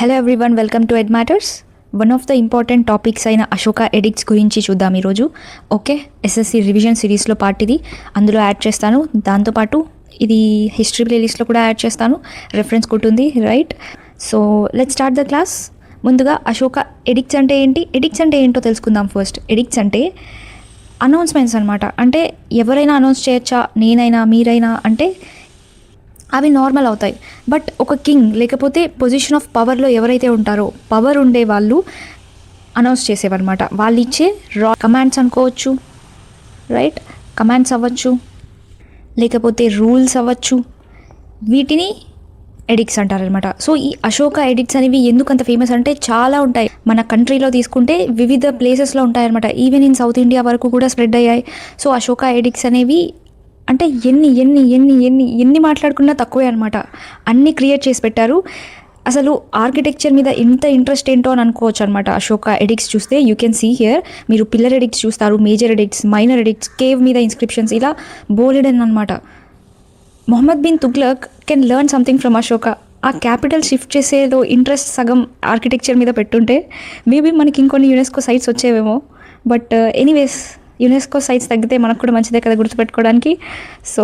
Hello everyone, welcome to ed matters. One of the important topics అయిన Ashoka addicts గురించి చూద్దాం ఈరోజు. ఓకే, ఎస్ఎస్సి రివిజన్ సిరీస్లో పార్ట్ ఇది. అందులో యాడ్ చేస్తాను. దాంతోపాటు ఇది హిస్టరీ ప్లేలిస్ట్లో కూడా యాడ్ చేస్తాను. రెఫరెన్స్ ఉంటుంది, right? So let's start the class. ముందుగా అశోక ఎడిక్ట్స్ అంటే ఏంటి, ఎడిక్ట్స్ అంటే ఏంటో తెలుసుకుందాం ఫస్ట్. ఎడిక్ట్స్ అంటే అనౌన్స్మెంట్స్ అనమాట. అంటే ఎవరైనా అనౌన్స్ చేయొచ్చా, నేనైనా మీరైనా అంటే అవి నార్మల్ అవుతాయి. బట్ ఒక కింగ్ లేకపోతే పొజిషన్ ఆఫ్ పవర్లో ఎవరైతే ఉంటారో, పవర్ ఉండే వాళ్ళు అనౌన్స్ చేసేవన్నమాట. వాళ్ళు ఇచ్చే కమాండ్స్ అనుకోవచ్చు, రైట్? కమాండ్స్ అవ్వచ్చు, లేకపోతే రూల్స్ అవ్వచ్చు. వీటిని ఎడిక్ట్స్ అంటారనమాట. సో ఈ అశోక ఎడిక్ట్స్ అనేవి ఎందుకు అంత ఫేమస్ అంటే చాలా ఉంటాయి. మన కంట్రీలో తీసుకుంటే వివిధ ప్లేసెస్లో ఉంటాయన్నమాట. ఈవెన్ ఇన్ సౌత్ ఇండియా వరకు కూడా స్ప్రెడ్ అయ్యాయి. సో అశోక ఎడిక్ట్స్ అనేవి అంటే ఎన్ని మాట్లాడుకున్నా తక్కువే అనమాట. అన్నీ క్రియేట్ చేసి పెట్టారు. అసలు ఆర్కిటెక్చర్ మీద ఎంత ఇంట్రెస్ట్ ఏంటో అని అనుకోవచ్చు అనమాట. అశోక ఎడిక్ట్స్ చూస్తే యూ కెన్ సీ హియర్. మీరు పిల్లర్ ఎడిక్ట్స్ చూస్తారు, major edicts, minor edicts, cave మీద ఇన్స్క్రిప్షన్స్, ఇలా బోలెడన్ అనమాట. Mohammad bin Tughlaq can learn something from Ashoka. ఆ క్యాపిటల్ షిఫ్ట్ చేసేదో ఇంట్రెస్ట్ సగం ఆర్కిటెక్చర్ మీద పెట్టుంటే మేబీ మనకి ఇంకొన్ని యునెస్కో సైట్స్ వచ్చేవేమో. బట్ ఎనీవేస్, యునెస్కో సైట్స్ తగ్గితే మనకు కూడా మంచిదే కదా గుర్తుపెట్టుకోవడానికి. So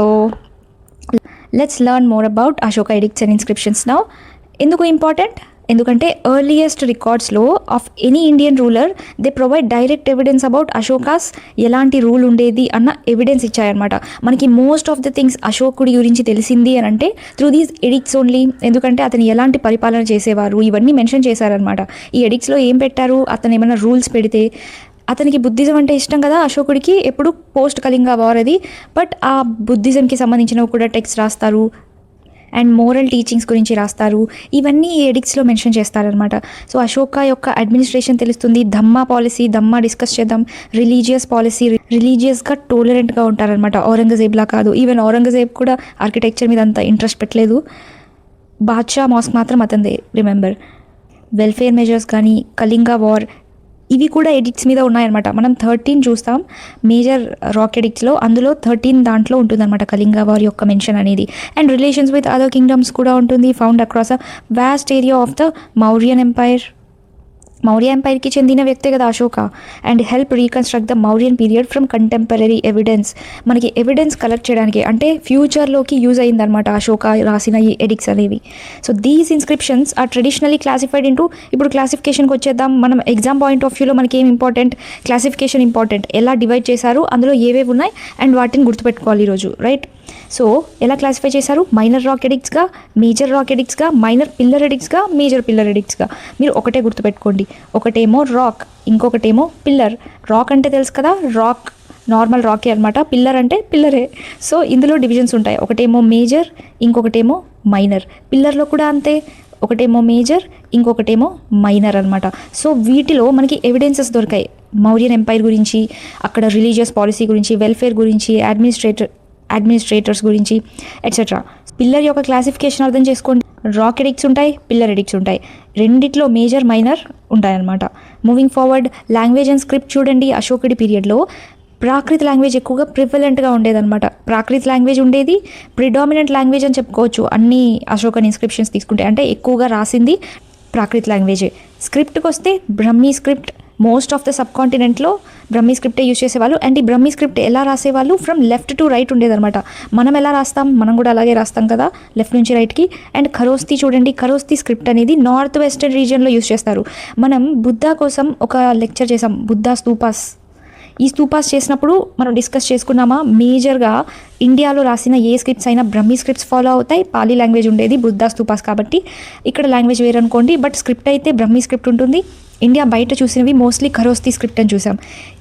let's learn more about Ashoka edicts and inscriptions now. ఎందుకు ఇంపార్టెంట్? ఎందుకంటే ఎర్లియస్ట్ రికార్డ్స్లో of any Indian ruler they provide direct evidence about Ashoka's ఎలాంటి రూల్ ఉండేది అన్న ఎవిడెన్స్ ఇచ్చాయన్నమాట. మనకి మోస్ట్ ఆఫ్ ద థింగ్స్ అశోకుడి గురించి తెలిసింది అని అంటే త్రూ దీస్ ఎడిక్ట్స్ ఓన్లీ. ఎందుకంటే అతను ఎలాంటి పరిపాలన చేసేవారు ఇవన్నీ మెన్షన్ చేశారనమాట. ఈ ఎడిక్ట్స్లో ఏం పెట్టారు, అతను ఏమైనా రూల్స్ పెడితే, అతనికి బుద్ధిజం అంటే ఇష్టం కదా అశోకుడికి, ఎప్పుడు పోస్ట్ కళింగ వార్ అది. బట్ ఆ బుద్ధిజంకి సంబంధించినవి కూడా టెక్స్ట్ రాస్తారు అండ్ మోరల్ టీచింగ్స్ గురించి రాస్తారు. ఇవన్నీ ఈ ఎడిక్ట్స్లో మెన్షన్ చేస్తారనమాట. సో అశోక యొక్క అడ్మినిస్ట్రేషన్ తెలుస్తుంది. ధమ్మా పాలసీ, ధమ్మా డిస్కస్ చేద్దాం. రిలీజియస్ పాలసీ, రిలీజియస్గా టోలరెంట్గా ఉంటారనమాట. ఔరంగజేబ్లా కాదు. ఈవెన్ ఔరంగజేబ్ కూడా ఆర్కిటెక్చర్ మీద అంత ఇంట్రెస్ట్ పెట్టలేదు. బాద్షా మాస్క్ మాత్రం అతనిదే, రిమెంబర్. వెల్ఫేర్ మెజర్స్ కానీ, కళింగ వార్, ఇవి కూడా ఎడిక్ట్స్ మీద ఉన్నాయన్నమాట. మనం 13 చూస్తాం మేజర్ రాక్ ఎడిక్ట్స్లో. అందులో 13 దాంట్లో ఉంటుందన్నమాట కళింగ వార్ యొక్క మెన్షన్ అనేది. And relations with other kingdoms కూడా ఉంటుంది. Found across a vast area of the Mauryan empire. Maurya ఎంపైర్కి చెందిన వ్యక్తే కదా Ashoka. And help reconstruct the Mauryan period from contemporary evidence. మనకి ఎవిడెన్స్ కలెక్ట్ చేయడానికి అంటే ఫ్యూచర్లోకి యూజ్ అయిందనమాట అశోక రాసిన ఈ ఎడిక్ట్స్ అనేవి. So these inscriptions are traditionally classified into, ఇప్పుడు క్లాసిఫికేషన్కి వచ్చేద్దాం. మనం ఎగ్జామ్ పాయింట్ ఆఫ్ వ్యూలో మనకి ఏం ఇంపార్టెంట్, క్లాసిఫికేషన్ ఇంపార్టెంట్. ఎలా డివైడ్ చేశారు, అందులో ఏవేవి ఉన్నాయి అండ్ వాటిని గుర్తుపెట్టుకోవాలి ఈరోజు, రైట్? సో ఎలా క్లాసిఫై చేశారు? మైనర్ రాక్ ఎడిక్ట్స్గా, మేజర్ రాక్ ఎడిక్ట్స్గా, మైనర్ పిల్లర్ ఎడిక్ట్స్గా, మేజర్ పిల్లర్ ఎడిక్ట్స్గా. మీరు ఒకటే గుర్తుపెట్టుకోండి, ఒకటేమో రాక్, ఇంకొకటేమో పిల్లర్. రాక్ అంటే తెలుసు కదా, రాక్ నార్మల్ రాకే అనమాట. పిల్లర్ అంటే పిల్లరే. సో ఇందులో డివిజన్స్ ఉంటాయి. ఒకటేమో మేజర్, ఇంకొకటేమో మైనర్. పిల్లర్లో కూడా అంతే, ఒకటేమో మేజర్, ఇంకొకటేమో మైనర్ అనమాట. సో వీటిలో మనకి ఎవిడెన్సెస్ దొరికాయి మౌర్యన్ ఎంపైర్ గురించి, అక్కడ రిలీజియస్ పాలసీ గురించి, వెల్ఫేర్ గురించి, అడ్మినిస్ట్రేటర్స్ గురించి, ఎట్సెట్రా. పిల్లర్ యొక్క క్లాసిఫికేషన్ అర్థం చేసుకోండి. రాక్ ఎడిక్ట్స్ ఉంటాయి, పిల్లర్ ఎడిక్ట్స్ ఉంటాయి. రెండిట్లో మేజర్, మైనర్ ఉంటాయన్నమాట. Moving forward, language and script చూడండి. అశోకుడి పీరియడ్లో ప్రాకృత లాంగ్వేజ్ ఎక్కువగా ప్రివలెంట్గా ఉండేదన్నమాట. ప్రాకృత లాంగ్వేజ్ ఉండేది, ప్రిడామినెంట్ లాంగ్వేజ్ అని చెప్పుకోవచ్చు అన్ని అశోకన్ ఇన్స్క్రిప్షన్స్ తీసుకుంటే. అంటే ఎక్కువగా రాసింది ప్రాకృత లాంగ్వేజే. స్క్రిప్ట్కి వస్తే Brahmi script. Most of the sub కాంటినెంట్లో బ్రహ్మీ స్క్రిప్టే యూజ్ చేసేవాళ్ళు. అండ్ ఈ బ్రహ్మీ స్క్రిప్ట్ ఎలా రాసేవాళ్ళు, ఫ్రమ్ లెఫ్ట్ టు రైట్ ఉండేదన్నమాట. మనం ఎలా రాస్తాం, మనం కూడా అలాగే రాస్తాం కదా, లెఫ్ట్ నుంచి రైట్కి. అండ్ ఖరోస్తి చూడండి, ఖరోస్తి స్క్రిప్ట్ అనేది నార్త్ వెస్టర్న్ రీజియన్లో యూజ్ చేస్తారు. మనం బుద్ధా కోసం ఒక లెక్చర్ చేసాం, బుద్ధా స్తూపాస్. ఈ స్తూపాస్ చేసినప్పుడు మనం డిస్కస్ చేసుకున్నామా, మేజర్గా ఇండియాలో రాసిన ఏ స్క్రిప్ట్స్ అయినా బ్రహ్మీ స్క్రిప్ట్స్ ఫాలో అవుతాయి. పాలీ లాంగ్వేజ్ ఉండేది బుద్ధా స్తూపాస్ కాబట్టి. ఇక్కడ లాంగ్వేజ్ వేరు అనుకోండి, బట్ స్క్రిప్ట్ అయితే బ్రహ్మీ స్క్రిప్ట్ ఉంటుంది. ఇండియా బయట చూసినవి మోస్ట్లీ ఖరోస్తి స్క్రిప్ట్ అని చూసాం.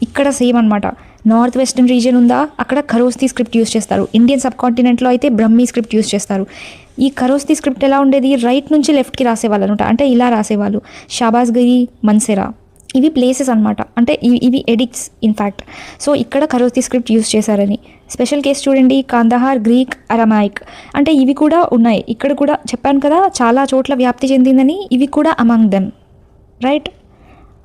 ఇక్కడ సేమ్ అనమాట. నార్త్ వెస్టర్న్ రీజియన్ ఉందా, అక్కడ ఖరోస్తి స్క్రిప్ట్ యూజ్ చేస్తారు. ఇండియన్ సబ్ కాంటినెంట్లో అయితే బ్రహ్మీ స్క్రిప్ట్ యూజ్ చేస్తారు. ఈ ఖరోస్తి స్క్రిప్ట్ ఎలా ఉండేది, రైట్ నుంచి లెఫ్ట్కి రాసేవాళ్ళు అనమాట. అంటే ఇలా రాసేవాళ్ళు. షాబాజ్గిరి, మన్సెరా, ఇవి ప్లేసెస్ అనమాట. అంటే ఇవి ఎడిక్ట్స్ ఇన్ఫ్యాక్ట్. సో ఇక్కడ ఖరోస్తి స్క్రిప్ట్ యూజ్ చేశారని. స్పెషల్ కేసు చూడండి, కాందహార్, గ్రీక్, అరమాయిక్. అంటే ఇవి కూడా ఉన్నాయి. ఇక్కడ కూడా చెప్పాను కదా చాలా చోట్ల వ్యాప్తి చెందిందని. ఇవి కూడా among them, right?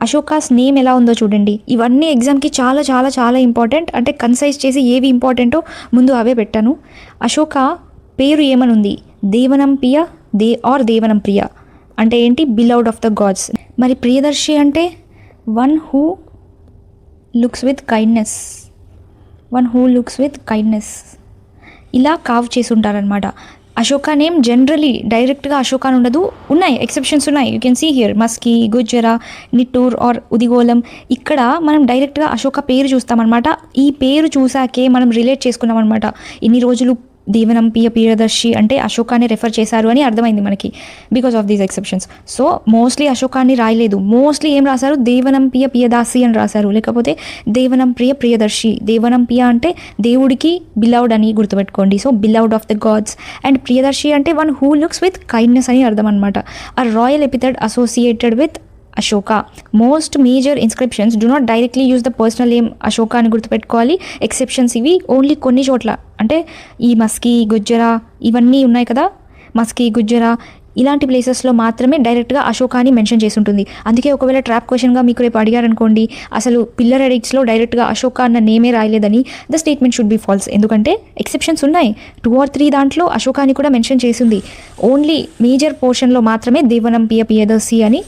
Ashoka's name ఎలా ఉందో చూడండి. ఇవన్నీ ఎగ్జామ్కి చాలా చాలా చాలా ఇంపార్టెంట్. అంటే కన్సైజ్ చేసి ఏవి ఇంపార్టెంటో ముందు అవే పెట్టాను. అశోక పేరు ఏమనుంది, దేవనం ప్రియ, దేవనం ప్రియ. అంటే ఏంటి? Beloved of the gods. మరి ప్రియదర్శి అంటే one who looks with kindness, ఇలా కావ్ చేసి ఉంటారనమాట. అశోక నేమ్ జనరలీ డైరెక్ట్గా అశోక అని ఉండదు, ఉన్నాయి ఎక్సెప్షన్స్ ఉన్నాయి. You can see here Maski, Gujjara, Nittur or Udegolam. ఇక్కడ మనం డైరెక్ట్గా అశోక పేరు చూస్తామన్నమాట. ఈ పేరు చూసాకే మనం రిలేట్ చేసుకున్నాం అనమాట. ఇన్ని రోజులు దేవనంపియ ప్రియదర్శి అంటే అశోకాన్ని రెఫర్ చేశారు అని అర్థమైంది మనకి, because of these exceptions. So mostly అశోకాన్ని రాయలేదు, మోస్ట్లీ ఏం రాశారు? దేవనంపియ ప్రియదాసి అని రాశారు, లేకపోతే దేవనంప్రియ ప్రియదర్శి. దేవనంపియ అంటే దేవుడికి బిలౌడ్ అని గుర్తుపెట్టుకోండి. So beloved of the gods. And Priyadarshi అంటే one who looks with kindness అని అర్థం అనమాట. ఆ royal epithet associated with Ashoka. Most major inscriptions do not directly use the personal name Ashoka అని గుర్తుపెట్టుకోవాలి. ఎక్సెప్షన్స్ ఇవి ఓన్లీ కొన్ని చోట్ల, అంటే ఈ మస్కీ, గుజ్జర ఇవన్నీ ఉన్నాయి కదా, మస్కీ, గుజ్జర ఇలాంటి ప్లేసెస్లో మాత్రమే డైరెక్ట్గా అశోక అని మెన్షన్ చేసి ఉంటుంది. అందుకే ఒకవేళ ట్రాప్ క్వశ్చన్గా మీకు రేపు అడిగారనుకోండి, అసలు పిల్లర్ ఎడిక్ట్స్లో డైరెక్ట్గా అశోక అన్న నేమే రాయలేదని, the statement should be false. ఎందుకంటే ఎక్సెప్షన్స్ ఉన్నాయి, 2 or 3 దాంట్లో అశోక అని కూడా మెన్షన్ చేసింది. ఓన్లీ మేజర్ పోర్షన్లో మాత్రమే దేవనంపియ ప్రియదర్శి అని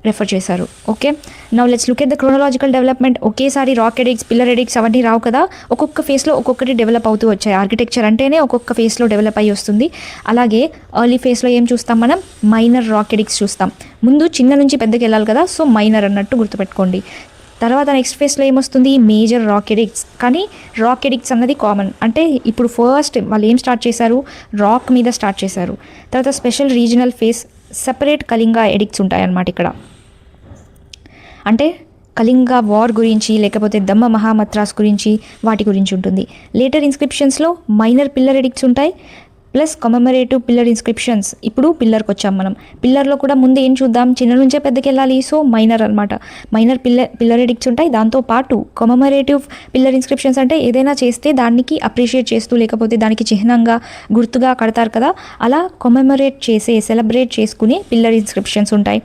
రెఫర్ చేశారు. Okay, now let's look at the chronological development. ఒకేసారి రాక్ ఎడిక్ట్స్, పిల్లర్ ఎడిక్ట్స్ అవన్నీ రావు కదా, ఒక్కొక్క ఫేస్లో ఒక్కొక్కటి డెవలప్ అవుతూ వచ్చాయి. ఆర్కిటెక్చర్ అంటేనే ఒక్కొక్క ఫేస్లో డెవలప్ అయ్యి వస్తుంది. అలాగే ఎర్లీ ఫేస్లో ఏం చూస్తాం మనం? మైనర్ రాక్ ఎడిక్ట్స్ చూస్తాం. ముందు చిన్న నుంచి పెద్దకి వెళ్ళాలి కదా, సో మైనర్ అన్నట్టు గుర్తుపెట్టుకోండి. తర్వాత నెక్స్ట్ ఫేస్లో ఏమొస్తుంది? Major rock addicts. కానీ రాక్ ఎడిక్ట్స్ అన్నది కామన్, అంటే ఇప్పుడు ఫస్ట్ వాళ్ళు ఏం స్టార్ట్ చేశారు? రాక్ మీద స్టార్ట్ చేశారు. తర్వాత special regional face, separate Kalinga addicts ఉంటాయన్నమాట ఇక్కడ. అంటే కళింగ వార్ గురించి, లేకపోతే దమ్మ మహామత్రాస్ గురించి, వాటి గురించి ఉంటుంది. లేటర్ ఇన్స్క్రిప్షన్స్లో మైనర్ పిల్లర్ ఎడిక్ట్స్ ఉంటాయి, ప్లస్ కమెమరేటివ్ పిల్లర్ ఇన్స్క్రిప్షన్స్. ఇప్పుడు పిల్లర్కి వచ్చాం మనం. పిల్లర్లో కూడా ముందు ఏం చూద్దాం? చిన్న నుంచే పెద్దకి వెళ్ళాలి, సో మైనర్ అనమాట. మైనర్ పిల్లర్ ఎడిక్ట్స్ ఉంటాయి. దాంతోపాటు కమెమరేటివ్ పిల్లర్ ఇన్స్క్రిప్షన్స్ అంటే ఏదైనా చేస్తే దానికి అప్రిషియేట్ చేస్తూ, లేకపోతే దానికి చిహ్నంగా గుర్తుగా కడతారు కదా, అలా కమెమరేట్ చేసే, సెలబ్రేట్ చేసుకునే పిల్లర్ ఇన్స్క్రిప్షన్స్ ఉంటాయి.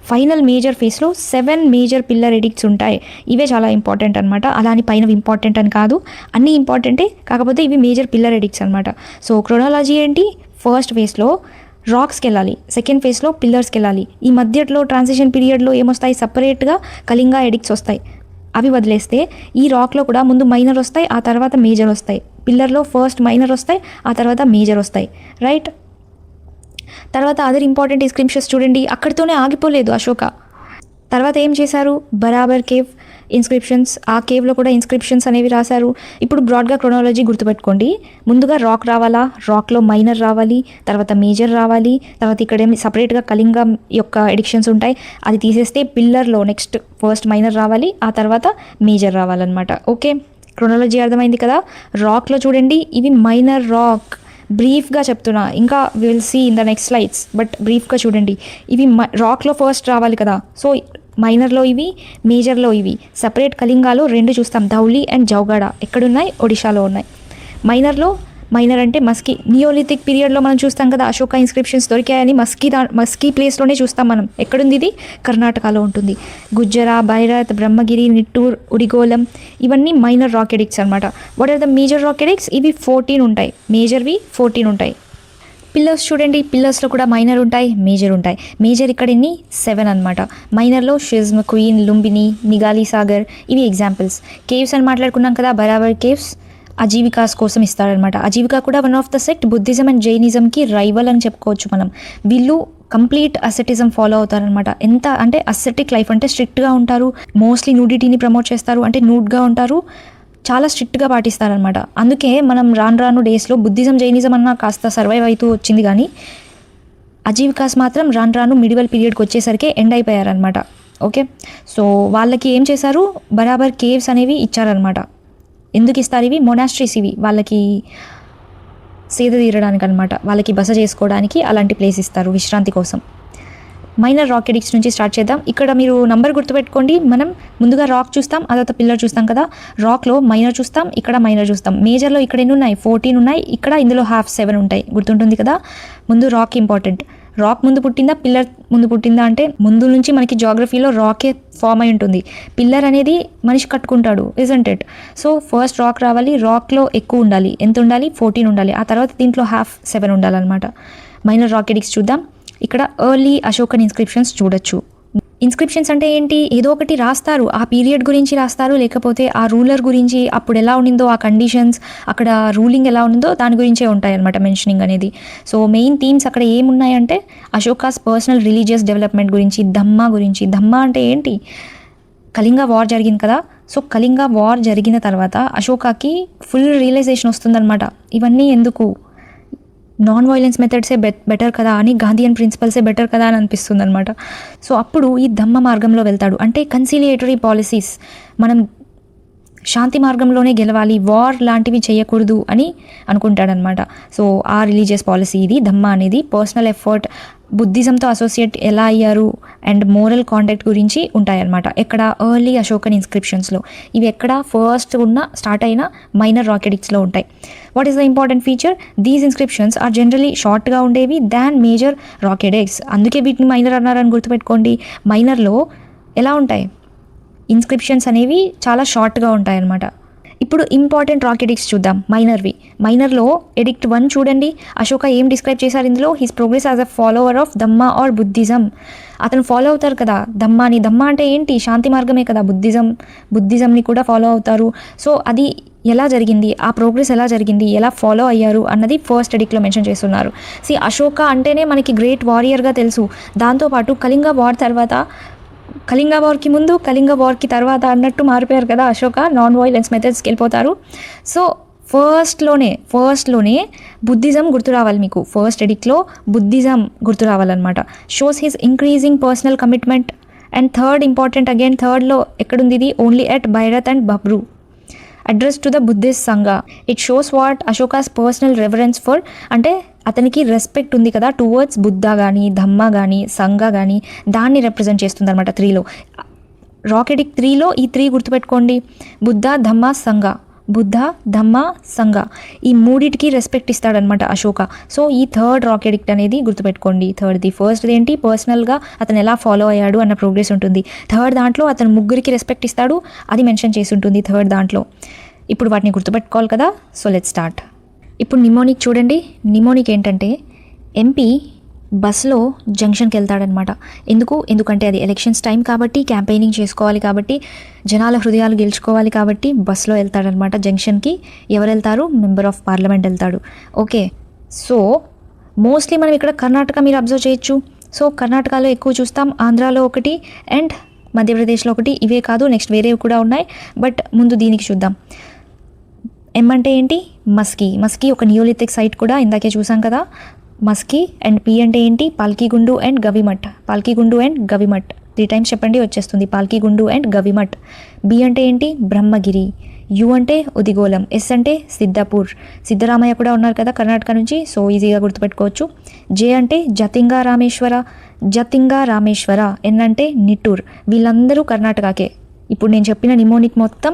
ఫైనల్ మేజర్ ఫేస్లో 7 మేజర్ పిల్లర్ ఎడిక్ట్స్ ఉంటాయి. ఇవే చాలా ఇంపార్టెంట్ అనమాట. అలా అని పైన ఇంపార్టెంట్ అని కాదు, అన్నీ ఇంపార్టెంటే, కాకపోతే ఇవి మేజర్ పిల్లర్ ఎడిక్ట్స్ అనమాట. సో క్రోనాలజీ ఏంటి? ఫస్ట్ ఫేస్లో రాక్స్కి వెళ్ళాలి, సెకండ్ ఫేస్లో పిల్లర్స్కి వెళ్ళాలి. ఈ మధ్యలో ట్రాన్సిషన్ పీరియడ్లో ఏమొస్తాయి? సపరేట్గా కళింగ ఎడిక్ట్స్ వస్తాయి. అవి వదిలేస్తే ఈ రాక్లో కూడా ముందు మైనర్ వస్తాయి, ఆ తర్వాత మేజర్ వస్తాయి. పిల్లర్లో ఫస్ట్ మైనర్ వస్తాయి, ఆ తర్వాత మేజర్ వస్తాయి, రైట్? తర్వాత అదర్ ఇంపార్టెంట్ ఇన్స్క్రిప్షన్స్ చూడండి, అక్కడితోనే ఆగిపోలేదు అశోక. తర్వాత ఏం చేశారు? బరాబర్ కేవ్ ఇన్స్క్రిప్షన్స్, ఆ కేవ్లో కూడా ఇన్స్క్రిప్షన్స్ అనేవి రాశారు. ఇప్పుడు బ్రాడ్గా క్రోనాలజీ గుర్తుపెట్టుకోండి. ముందుగా రాక్ రావాలా, రాక్లో మైనర్ రావాలి, తర్వాత మేజర్ రావాలి, తర్వాత ఇక్కడ ఏమి సపరేట్గా కళింగం యొక్క ఎడిక్షన్స్ ఉంటాయి, అది తీసేస్తే పిల్లర్లో నెక్స్ట్ ఫస్ట్ మైనర్ రావాలి, ఆ తర్వాత మేజర్ రావాలన్నమాట. ఓకే, క్రోనాలజీ అర్థమైంది కదా. రాక్లో చూడండి, ఇవి మైనర్ రాక్. బ్రీఫ్గా చెప్తున్నా, ఇంకా will see in the next slides, but బ్రీఫ్గా చూడండి. ఇవి రాక్లో ఫస్ట్ రావాలి కదా, సో మైనర్లో ఇవి, మేజర్లో ఇవి. సపరేట్ కళింగాలో 2 చూస్తాం, ధౌలి అండ్ జౌగడ. ఎక్కడున్నాయి? ఒడిశాలో ఉన్నాయి. మైనర్ అంటే మస్కీ. నియోలిథిక్ పీరియడ్లో మనం చూస్తాం కదా, అశోక ఇన్స్క్రిప్షన్స్ దొరికాయని మస్కీ ప్లేస్లోనే చూస్తాం మనం. ఎక్కడుంది ఇది? కర్ణాటకలో ఉంటుంది. గుజ్జర, భైరత్, బ్రహ్మగిరి, నిట్టూర్, ఉడిగోలం ఇవన్నీ మైనర్ రాక్ ఎడిక్ట్స్ అనమాట. What are the major rock edicts? ఇవి 14 ఉంటాయి, మేజర్వి 14 ఉంటాయి. పిల్లర్స్ చూడండి, పిల్లర్స్లో కూడా మైనర్ ఉంటాయి, మేజర్ ఉంటాయి. మేజర్ ఇక్కడ ఎన్ని? 7 అనమాట. మైనర్లో షిజ్మ్, క్వీన్, లుంబిని, నిగాలి సాగర్ ఇవి ఎగ్జాంపుల్స్. కేవ్స్ అని మాట్లాడుకున్నాం కదా, బరాబర్ కేవ్స్ అజీవికాస్ కోసం ఇస్తారనమాట. అజీవికా కూడా one of the sect, Buddhism and జైనిజంకి రైవల్ అని చెప్పుకోవచ్చు మనం. వీళ్ళు కంప్లీట్ అసెటిజం ఫాలో అవుతారనమాట. ఎంత అంటే అసెటిక్ లైఫ్, అంటే స్ట్రిక్ట్గా ఉంటారు, మోస్ట్లీ నూడిటీని ప్రమోట్ చేస్తారు, అంటే నూడ్గా ఉంటారు, చాలా స్ట్రిక్ట్గా పాటిస్తారనమాట. అందుకే మనం రాను డేస్లో బుద్ధిజం, జైనిజం అన్న కాస్త సర్వైవ్ అవుతూ వచ్చింది, కానీ అజీవికాస్ మాత్రం రాను మిడివల్ పీరియడ్కి వచ్చేసరికి ఎండ్ అయిపోయారనమాట. ఓకే, సో వాళ్ళకి ఏం చేశారు? బరాబర్ కేవ్స్ అనేవి ఇచ్చారనమాట. ఎందుకు ఇస్తారు ఇవి? మొనాస్ట్రీస్ ఇవి, వాళ్ళకి సేద తీరడానికి అనమాట, వాళ్ళకి బస చేసుకోవడానికి అలాంటి ప్లేస్ ఇస్తారు విశ్రాంతి కోసం. మైనర్ రాక్ ఎడిక్ట్స్ నుంచి స్టార్ట్ చేద్దాం. ఇక్కడ మీరు నంబర్ గుర్తుపెట్టుకోండి, మనం ముందుగా రాక్ చూస్తాం, ఆ తర్వాత పిల్లర్ చూస్తాం కదా. రాక్లో మైనర్ చూస్తాం, ఇక్కడ మైనర్ చూస్తాం. మేజర్లో ఇక్కడ ఎన్ని ఉన్నాయి? 14 ఉన్నాయి, ఇక్కడ ఇందులో హాఫ్ 7 ఉంటాయి, గుర్తుంటుంది కదా. ముందు రాక్ ఇంపార్టెంట్. రాక్ ముందు పుట్టిందా, పిల్లర్ ముందు పుట్టిందా అంటే ముందు నుంచి మనకి జాగ్రఫీలో రాకే ఫామ్ అయి ఉంటుంది. పిల్లర్ అనేది మనిషి కట్టుకుంటాడు, isn't it? So first rock రావాలి, రాక్లో ఎక్కువ ఉండాలి. ఎంత ఉండాలి? 14 ఉండాలి. ఆ తర్వాత దీంట్లో హాఫ్ 7 ఉండాలన్నమాట. మైనర్ రాక్ ఎడిక్ట్స్ చూద్దాం. ఇక్కడ ఎర్లీ అశోకన్ ఇన్స్క్రిప్షన్స్ చూడొచ్చు. ఇన్స్క్రిప్షన్స్ అంటే ఏంటి, ఏదో ఒకటి రాస్తారు, ఆ పీరియడ్ గురించి రాస్తారు, లేకపోతే ఆ రూలర్ గురించి అప్పుడు ఎలా ఉండిందో ఆ కండిషన్స్, అక్కడ రూలింగ్ ఎలా ఉండిందో దాని గురించే ఉంటాయి అనమాట మెన్షనింగ్ అనేది. సో మెయిన్ థీమ్స్ అక్కడ ఏమున్నాయంటే అశోకాస్ పర్సనల్ రిలీజియస్ డెవలప్మెంట్ గురించి, ధమ్మా అంటే ఏంటి, కళింగ వార్ జరిగింది కదా, సో కళింగ వార్ జరిగిన తర్వాత అశోకాకి ఫుల్ రియలైజేషన్ వస్తుందన్నమాట, ఇవన్నీ ఎందుకు, నాన్ వైలెన్స్ మెథడ్సే బెటర్ కదా అని, గాంధీయన్ ప్రిన్సిపల్సే బెటర్ కదా అని అనిపిస్తుంది అనమాట. సో అప్పుడు ఈ ధమ్మ మార్గంలో వెళ్తాడు, అంటే కన్సిలియేటరీ పాలసీస్, మనం శాంతి మార్గంలోనే గెలవాలి, వార్ లాంటివి చేయకూడదు అని అనుకుంటాడనమాట. సో ఆ రిలీజియస్ పాలసీ ఇది ధమ్మ అనేది. పర్సనల్ ఎఫర్ట్, బుద్ధిజంతో అసోసియేట్ ఎలా అయ్యారు అండ్ మోరల్ కాంటాక్ట్ గురించి ఉంటాయన్నమాట ఎక్కడ ఎర్లీ అశోకన్ ఇన్స్క్రిప్షన్స్లో. ఇవి ఎక్కడ ఫస్ట్ స్టార్ట్ అయిన మైనర్ రాక్ ఎడిక్ట్స్లో ఉంటాయి. What is the important feature, these inscriptions are generally షార్ట్గా ఉండేవి దాన్ మేజర్ రాక్ ఎడిక్ట్స్, అందుకే వీటిని మైనర్ అన్నారని గుర్తుపెట్టుకోండి. మైనర్లో ఎలా ఉంటాయి ఇన్స్క్రిప్షన్స్ అనేవి, చాలా షార్ట్గా ఉంటాయి అన్నమాట. ఇప్పుడు ఇంపార్టెంట్ రాక్ ఎడిక్ట్స్ చూద్దాం. మైనర్లో ఎడిక్ట్ 1 చూడండి, అశోక ఏం డిస్క్రైబ్ చేశారు ఇందులో, his progress as a follower of Dhamma or Buddhism. అతను ఫాలో అవుతారు కదా ధమ్మాని, ధమ్మ అంటే ఏంటి, శాంతి మార్గమే కదా, బుద్ధిజంని కూడా ఫాలో అవుతారు. సో అది ఎలా జరిగింది, ఆ ప్రోగ్రెస్ ఎలా జరిగింది, ఎలా ఫాలో అయ్యారు అన్నది ఫస్ట్ ఎడిక్ట్లో మెన్షన్ చేస్తున్నారు. అశోక అంటేనే మనకి గ్రేట్ వారియర్గా తెలుసు, దాంతోపాటు కళింగ వార్ తర్వాత, కళింగ వార్కి ముందు కళింగ వార్కి తర్వాత అన్నట్టు మారిపోయారు కదా అశోక, నాన్ వైలెన్స్ మెథడ్స్కి వెళ్ళిపోతారు. సో ఫస్ట్లోనే బుద్ధిజం గుర్తు రావాలి మీకు, ఫస్ట్ ఎడిక్ట్లో బుద్ధిజం గుర్తు రావాలన్నమాట. Shows his increasing personal commitment. And third important, again థర్డ్లో ఎక్కడుంది ఇది, only at Bairat and Bhabru, addressed to the Buddhist sangha. It shows what Ashoka's personal reference for, అంటే అతనికి రెస్పెక్ట్ ఉంది కదా టువర్డ్స్ బుద్ధ కానీ ధమ్మ కానీ సంఘ కానీ, దాన్ని రిప్రజెంట్ చేస్తుంది అనమాట 3లో. రాక్ ఎడిక్ట్ 3లో ఈ 3 గుర్తుపెట్టుకోండి, బుద్ధ ధమ్మ సంఘ, ఈ మూడిటికి రెస్పెక్ట్ ఇస్తాడనమాట అశోక. సో ఈ థర్డ్ రాక్ ఎడిక్ట్ అనేది గుర్తుపెట్టుకోండి. ఫస్ట్ ఏంటి, పర్సనల్గా అతను ఎలా ఫాలో అయ్యాడు అన్న ప్రోగ్రెస్ ఉంటుంది. థర్డ్ దాంట్లో అతను ముగ్గురికి రెస్పెక్ట్ ఇస్తాడు, అది మెన్షన్ చేసి ఉంటుంది థర్డ్ దాంట్లో. ఇప్పుడు వాటిని గుర్తుపెట్టుకోవాలి కదా, సో లెట్స్ స్టార్ట్. ఇప్పుడు నిమోనిక్ చూడండి. నిమోనిక్ ఏంటంటే ఎంపీ బస్లో జంక్షన్కి వెళ్తాడనమాట. ఎందుకంటే అది ఎలక్షన్స్ టైం కాబట్టి, క్యాంపెయినింగ్ చేసుకోవాలి కాబట్టి, జనాల హృదయాలు గెలుచుకోవాలి కాబట్టి బస్లో వెళ్తాడనమాట జంక్షన్కి. ఎవరు వెళ్తారు, మెంబర్ ఆఫ్ పార్లమెంట్ వెళ్తాడు. ఓకే, సో మోస్ట్లీ మనం ఇక్కడ కర్ణాటక మీరు అబ్జర్వ్ చేయొచ్చు. సో కర్ణాటకలో ఎక్కువ చూస్తాం, ఆంధ్రాలో ఒకటి అండ్ మధ్యప్రదేశ్లో ఒకటి, ఇవే కాదు నెక్స్ట్ వేరేవి కూడా ఉన్నాయి, బట్ ముందు దీనికి చూద్దాం. ఎం అంటే ఏంటి, మస్కీ ఒక నియోలిథిక్ సైట్ కూడా ఇందాకే చూసాం కదా, మస్కీ. అండ్ పి అంటే ఏంటి, పాల్కీగుండు అండ్ గవిమఠ్. 3 టైమ్స్ చెప్పండి వచ్చేస్తుంది, పాల్కీగుండు అండ్ గవిమఠ్. బి అంటే ఏంటి, బ్రహ్మగిరి. యు అంటే ఉదిగోలం. ఎస్ అంటే సిద్ధాపూర్, సిద్ధరామయ్య కూడా ఉన్నారు కదా కర్ణాటక నుంచి, సో ఈజీగా గుర్తుపెట్టుకోవచ్చు. జే అంటే జతింగా రామేశ్వర. ఎన్ అంటే నిట్టూర్. వీళ్ళందరూ కర్ణాటకకే. ఇప్పుడు నేను చెప్పిన నిమోనిక్ మొత్తం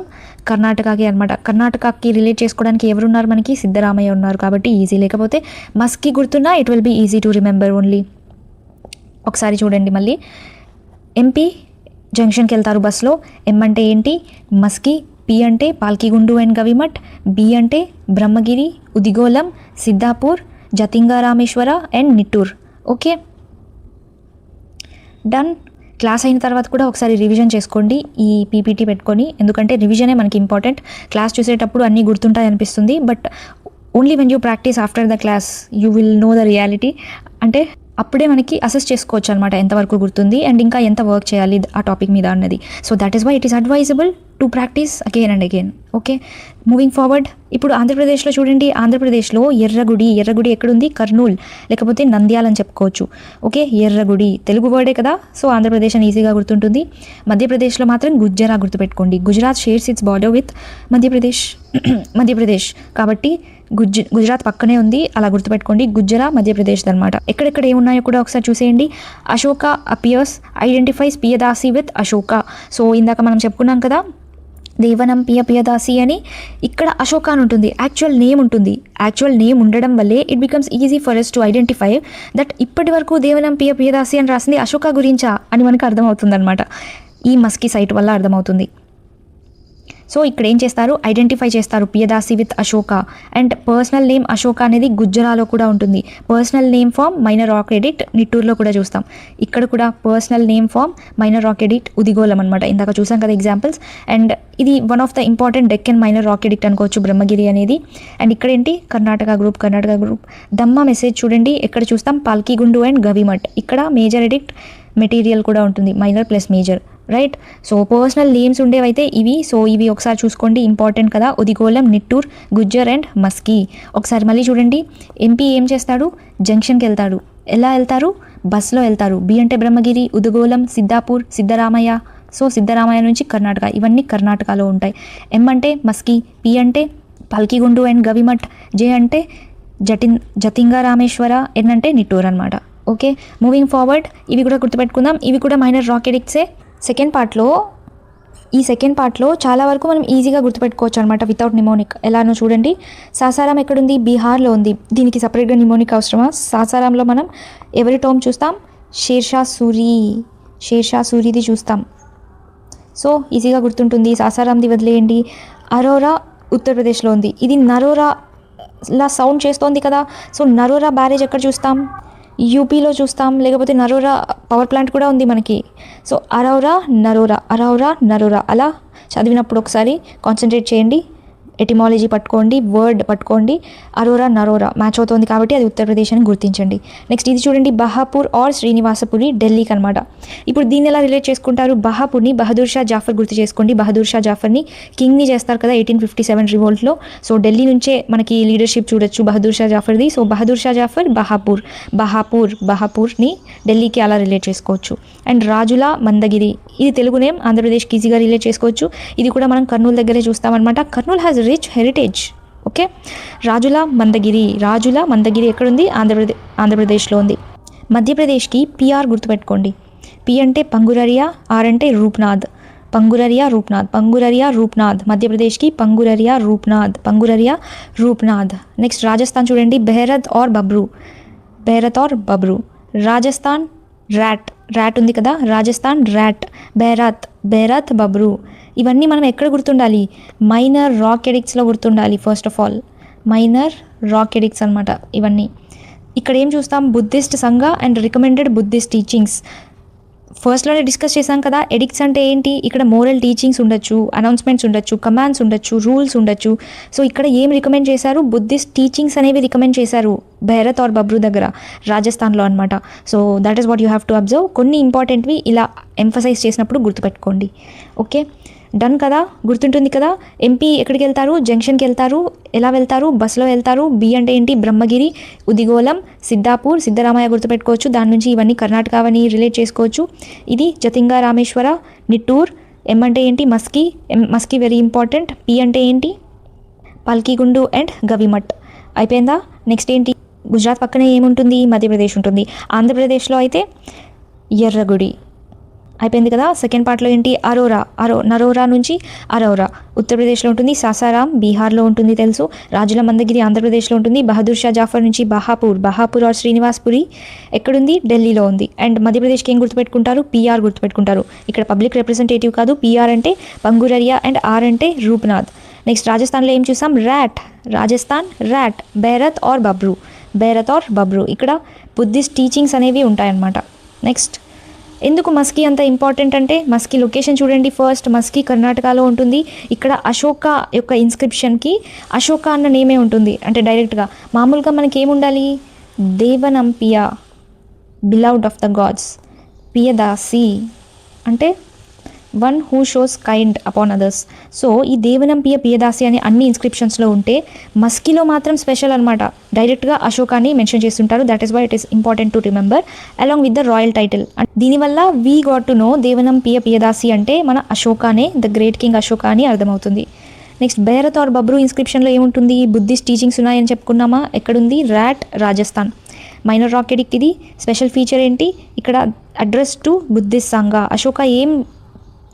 కర్ణాటకకే అనమాట. కర్ణాటకకి రిలేట్ చేసుకోవడానికి ఎవరున్నారు మనకి, సిద్ధరామయ్య ఉన్నారు కాబట్టి ఈజీ. లేకపోతే మస్కి గుర్తున్నా it will be easy to remember only. ఒకసారి చూడండి మళ్ళీ, ఎంపీ జంక్షన్కి వెళ్తారు బస్లో. ఎం అంటే ఏంటి, మస్కి. పి అంటే పాల్కీగుండు అండ్ గవిమఠ్. బి అంటే Brahmagiri, Udegolam, Siddapur, Jatinga Rameshwara and Nittur. Okay done. Class అయిన తర్వాత కూడా ఒకసారి రివిజన్ చేసుకోండి ఈ పీపీటీ పెట్టుకొని, ఎందుకంటే రివిజనే మనకి ఇంపార్టెంట్. క్లాస్ చూసేటప్పుడు అన్నీ గుర్తుంటాయి అనిపిస్తుంది, but only when you practice after the class you will know the reality. అంటే అప్పుడే మనకి అసెస్ చేసుకోవచ్చు అనమాట ఎంతవరకు గుర్తుంది అండ్ ఇంకా ఎంత వర్క్ చేయాలి ఆ టాపిక్ మీద అన్నది. So that is why it is advisable to practice again and again. Okay, moving forward. ఇప్పుడు ఆంధ్రప్రదేశ్లో చూడండి, ఆంధ్రప్రదేశ్లో ఎర్రగుడి ఎక్కడుంది, కర్నూల్ లేకపోతే నంద్యాల అని చెప్పుకోవచ్చు. ఓకే, ఎర్రగుడి తెలుగు వర్డే కదా, సో ఆంధ్రప్రదేశ్ అని ఈజీగా గుర్తుంటుంది. మధ్యప్రదేశ్లో మాత్రం గుజ్జరా గుర్తుపెట్టుకోండి. Gujarat shares it's border with Madhya Pradesh కాబట్టి గుజరాత్ పక్కనే ఉంది, అలా గుర్తుపెట్టుకోండి. గుజ్జరా మధ్యప్రదేశ్ అనమాట. ఎక్కడెక్కడ ఏమున్నాయో కూడా ఒకసారి చూసేయండి. Ashoka appears identifies Piyadasi with Ashoka. So ఇందాక మనం చెప్పుకున్నాం కదా దేవనం పియదాసి అని, ఇక్కడ అశోక అని ఉంటుంది, యాక్చువల్ నేమ్ ఉంటుంది. యాక్చువల్ నేమ్ ఉండడం వల్లే it becomes easy for us to identify that ఇప్పటి వరకు దేవనం పియదాసి అని రాసింది అశోక గురించా అని మనకు అర్థమవుతుంది అనమాట. ఈ మస్కీ సైట్ వల్ల అర్థమవుతుంది. సో ఇక్కడ ఏం చేస్తారు, ఐడెంటిఫై చేస్తారు Piyadasi with Ashoka. And personal name Ashoka అనేది గుజ్జరాలో కూడా ఉంటుంది. Personal name from minor rock edict నిట్టూరులో కూడా చూస్తాం. ఇక్కడ కూడా personal name from minor rock edict Udegolam అనమాట. ఇందాక చూసాం కదా ఎగ్జాంపుల్స్. అండ్ ఇది one of the important Deccan minor rock edict అనుకోవచ్చు బ్రహ్మగిరి అనేది. అండ్ ఇక్కడ ఏంటి కర్ణాటక గ్రూప్. దమ్మ మెసేజ్ చూడండి ఎక్కడ చూస్తాం, పాల్కిగుండు అండ్ గవిమఠ్. ఇక్కడ మేజర్ ఎడిక్ట్ మెటీరియల్ కూడా ఉంటుంది, minor plus major, right. So personal names ఉండేవైతే ఇవి. సో ఇవి ఒకసారి చూసుకోండి, ఇంపార్టెంట్ కదా. ఉదిగోలం, నిట్టూర్, గుజ్జర్ అండ్ మస్కీ. ఒకసారి మళ్ళీ చూడండి, ఎంపీ ఏం చేస్తాడు, జంక్షన్కి వెళ్తాడు. ఎలా వెళ్తారు, బస్లో వెళ్తారు. బి అంటే బ్రహ్మగిరి, ఉదిగోలం, సిద్ధాపూర్, సిద్ధరామయ్య. సో సిద్ధరామయ్య నుంచి కర్ణాటక, ఇవన్నీ కర్ణాటకలో ఉంటాయి. ఎం అంటే మస్కీ, పి అంటే పల్కిగుండు అండ్ గవిమఠ్, జే అంటే జతింగా రామేశ్వర, ఎన్ అంటే నిట్టూర్ అనమాట. Okay, moving forward. ఇవి కూడా గుర్తుపెట్టుకుందాం, ఇవి కూడా మైనర్ రాక్ ఎడిక్ట్సే. ఈ సెకండ్ పార్ట్లో చాలా వరకు మనం ఈజీగా గుర్తుపెట్టుకోవచ్చు అనమాట వితౌట్ నిమోనిక్. ఎలానో చూడండి. సాసారాం ఎక్కడుంది, బీహార్లో ఉంది. దీనికి సపరేట్గా నిమోనిక్ అవసరమా? సాసారాంలో మనం ఎవరి టోమ్ చూస్తాం, షేర్షా సూరిది చూస్తాం. సో ఈజీగా గుర్తుంటుంది. సాసారాంది వదిలేయండి. అరోరా ఉత్తరప్రదేశ్లో ఉంది. ఇది నరోరాలా సౌండ్ చేస్తోంది కదా. సో నరోరా బ్యారేజ్ ఎక్కడ చూస్తాం, యూపీలో చూస్తాం. లేకపోతే నరోరా పవర్ ప్లాంట్ కూడా ఉంది మనకి. సో అరౌరా నరోరా అలా చదివినప్పుడు ఒకసారి కాన్సన్ట్రేట్ చేయండి. ఎటిమాలజీ పట్టుకోండి, వర్డ్ పట్టుకోండి. అరోరా నరోరా మ్యాచ్ అవుతుంది కాబట్టి అది ఉత్తరప్రదేశ్ అని గుర్తించండి. నెక్స్ట్ ఇది చూడండి, బహాపూర్ ఆర్ శ్రీనివాసపురి, ఢిల్లీకి అనమాట. ఇప్పుడు దీన్ని ఎలా రిలేట్ చేసుకుంటారు, బహాపూర్ని బహదూర్ షా జాఫర్ గుర్తు చేసుకోండి. బహదూర్ షా జాఫర్ని కింగ్ని చేస్తారు కదా 1857 రివోల్ట్లో. సో ఢిల్లీ నుంచే మనకి లీడర్షిప్ చూడొచ్చు బహదూర్ షా జాఫర్ది. సో బహదూర్ షా జాఫర్ బహాపూర్ని ఢిల్లీకి అలా రిలేట్ చేసుకోవచ్చు. అండ్ రాజుల మందగిరి, ఇది తెలుగు నేమ్, ఆంధ్రప్రదేశ్కి ఈజీగా రిలేట్ చేసుకోవచ్చు. ఇది కూడా మనం కర్నూలు దగ్గరే చూస్తామన్నమాట. Kurnool has rich heritage. Okay, Rajula Mandagiri ఎక్కడుంది, ఆంధ్రప్రదేశ్లో ఉంది. మధ్యప్రదేశ్కి పిఆర్ గుర్తుపెట్టుకోండి. పి అంటే పంగురరియా, ఆర్ అంటే రూప్నాథ్. పంగురరియా రూప్నాథ్. మధ్యప్రదేశ్కి పంగురరియా రూప్నాథ్. నెక్స్ట్ రాజస్థాన్ చూడండి, బెహరత్ ఆర్ బబ్రు. రాజస్థాన్ ర్యాట్ ఉంది కదా, రాజస్థాన్ ర్యాట్. బెహరత్ బబ్రు. ఇవన్నీ మనం ఎక్కడ గుర్తుండాలి, మైనర్ రాక్ ఎడిక్ట్స్లో గుర్తుండాలి. First of all minor rock edicts అనమాట ఇవన్నీ. ఇక్కడ ఏం చూస్తాం, Buddhist sangha and recommended Buddhist teachings. ఫస్ట్లోనే డిస్కస్ చేశాం కదా, ఎడిక్ట్స్ అంటే ఏంటి, ఇక్కడ మోరల్ టీచింగ్స్ ఉండొచ్చు, అనౌన్స్మెంట్స్ ఉండొచ్చు, కమాండ్స్ ఉండొచ్చు, రూల్స్ ఉండొచ్చు. సో ఇక్కడ ఏం రికమెండ్ చేశారు, బుద్ధిస్ట్ టీచింగ్స్ అనేవి రికమెండ్ చేశారు బెహరత్ ఆర్ బబ్రు దగ్గర, రాజస్థాన్లో అనమాట. So that is what you have to observe. కొన్ని ఇంపార్టెంట్వి ఇలా ఎంఫసైజ్ చేసినప్పుడు గుర్తుపెట్టుకోండి. ఓకే, డన్ కదా, గుర్తుంటుంది కదా. ఎంపీ ఎక్కడికి వెళ్తారు, జంక్షన్కి వెళ్తారు. ఎలా వెళ్తారు, బస్సులో వెళ్తారు. బి అంటే ఏంటి, బ్రహ్మగిరి, ఉదిగోలం, సిద్ధాపూర్, సిద్ధరామయ్య గుర్తుపెట్టుకోవచ్చు. దాని నుంచి ఇవన్నీ కర్ణాటకవని రిలేట్ చేసుకోవచ్చు. ఇది జతింగా రామేశ్వర, నిట్టూర్. ఎం అంటే ఏంటి, మస్కీ వెరీ ఇంపార్టెంట్. పి అంటే ఏంటి, పల్కిగుండు అండ్ గవిమఠ్. అయిపోయిందా. నెక్స్ట్ ఏంటి, గుజరాత్ పక్కనే ఏముంటుంది, మధ్యప్రదేశ్ ఉంటుంది. ఆంధ్రప్రదేశ్లో అయితే ఎర్రగుడి. అయిపోయింది కదా. సెకండ్ పార్ట్లో ఏంటి, నరోరా నుంచి అరౌరా ఉత్తరప్రదేశ్లో ఉంటుంది. సాసారాం బీహార్లో ఉంటుంది తెలుసు. రాజుల మందగిరి ఆంధ్రప్రదేశ్లో ఉంటుంది. బహదూర్ షా జాఫర్ నుంచి బహాపూర్ ఆర్ శ్రీనివాస్పురి ఎక్కడుంది, ఢిల్లీలో ఉంది. అండ్ మధ్యప్రదేశ్కి ఏం గుర్తుపెట్టుకుంటారు, పిఆర్ గుర్తుపెట్టుకుంటారు. ఇక్కడ పబ్లిక్ రిప్రజెంటేటివ్ కాదు, పిఆర్ అంటే పంగురరియా అండ్ ఆర్ అంటే రూప్నాథ్. నెక్స్ట్ రాజస్థాన్లో ఏం చూసాం, రాజస్థాన్ ర్యాట్. బెహరత్ ఆర్ బబ్రు. ఇక్కడ బుద్ధిస్ట్ టీచింగ్స్ అనేవి ఉంటాయన్నమాట. నెక్స్ట్ ఎందుకు మస్కీ అంత ఇంపార్టెంట్ అంటే, మస్కీ లొకేషన్ చూడండి. ఫస్ట్ మస్కీ కర్ణాటకలో ఉంటుంది. ఇక్కడ అశోక యొక్క ఇన్స్క్రిప్షన్కి అశోక అన్న నేమే ఉంటుంది, అంటే డైరెక్ట్గా. మామూలుగా మనకి ఏముండాలి, దేవనంపియ, బిలౌడ్ ఆఫ్ ద గాడ్స్. పియదాసి అంటే one who shows kind upon others. So ఈ దేవనంపియ పియదాసి అని అన్ని ఇన్స్క్రిప్షన్స్లో ఉంటే మస్కీలో మాత్రం స్పెషల్ అనమాట. డైరెక్ట్గా అశోకాని మెన్షన్ చేస్తుంటారు. That is why it is important to remember along with the royal title. దీనివల్ల we got to know Devanampiya Piyadasi అంటే మన అశోకానే, ద గ్రేట్ కింగ్ అశోక అని అర్థమవుతుంది. నెక్స్ట్ బెహరత్ ఆర్ బబ్రు ఇన్స్క్రిప్షన్లో ఏముంటుంది, బుద్ధిస్ట్ టీచింగ్స్ ఉన్నాయని చెప్పుకున్నామా. ఎక్కడుంది, రాజస్థాన్. మైనర్ రాక్ ఎడిక్ట్ ఇది. స్పెషల్ ఫీచర్ ఏంటి, ఇక్కడ అడ్రస్ టు బుద్ధిస్ట్ సంఘ. అశోక ఏం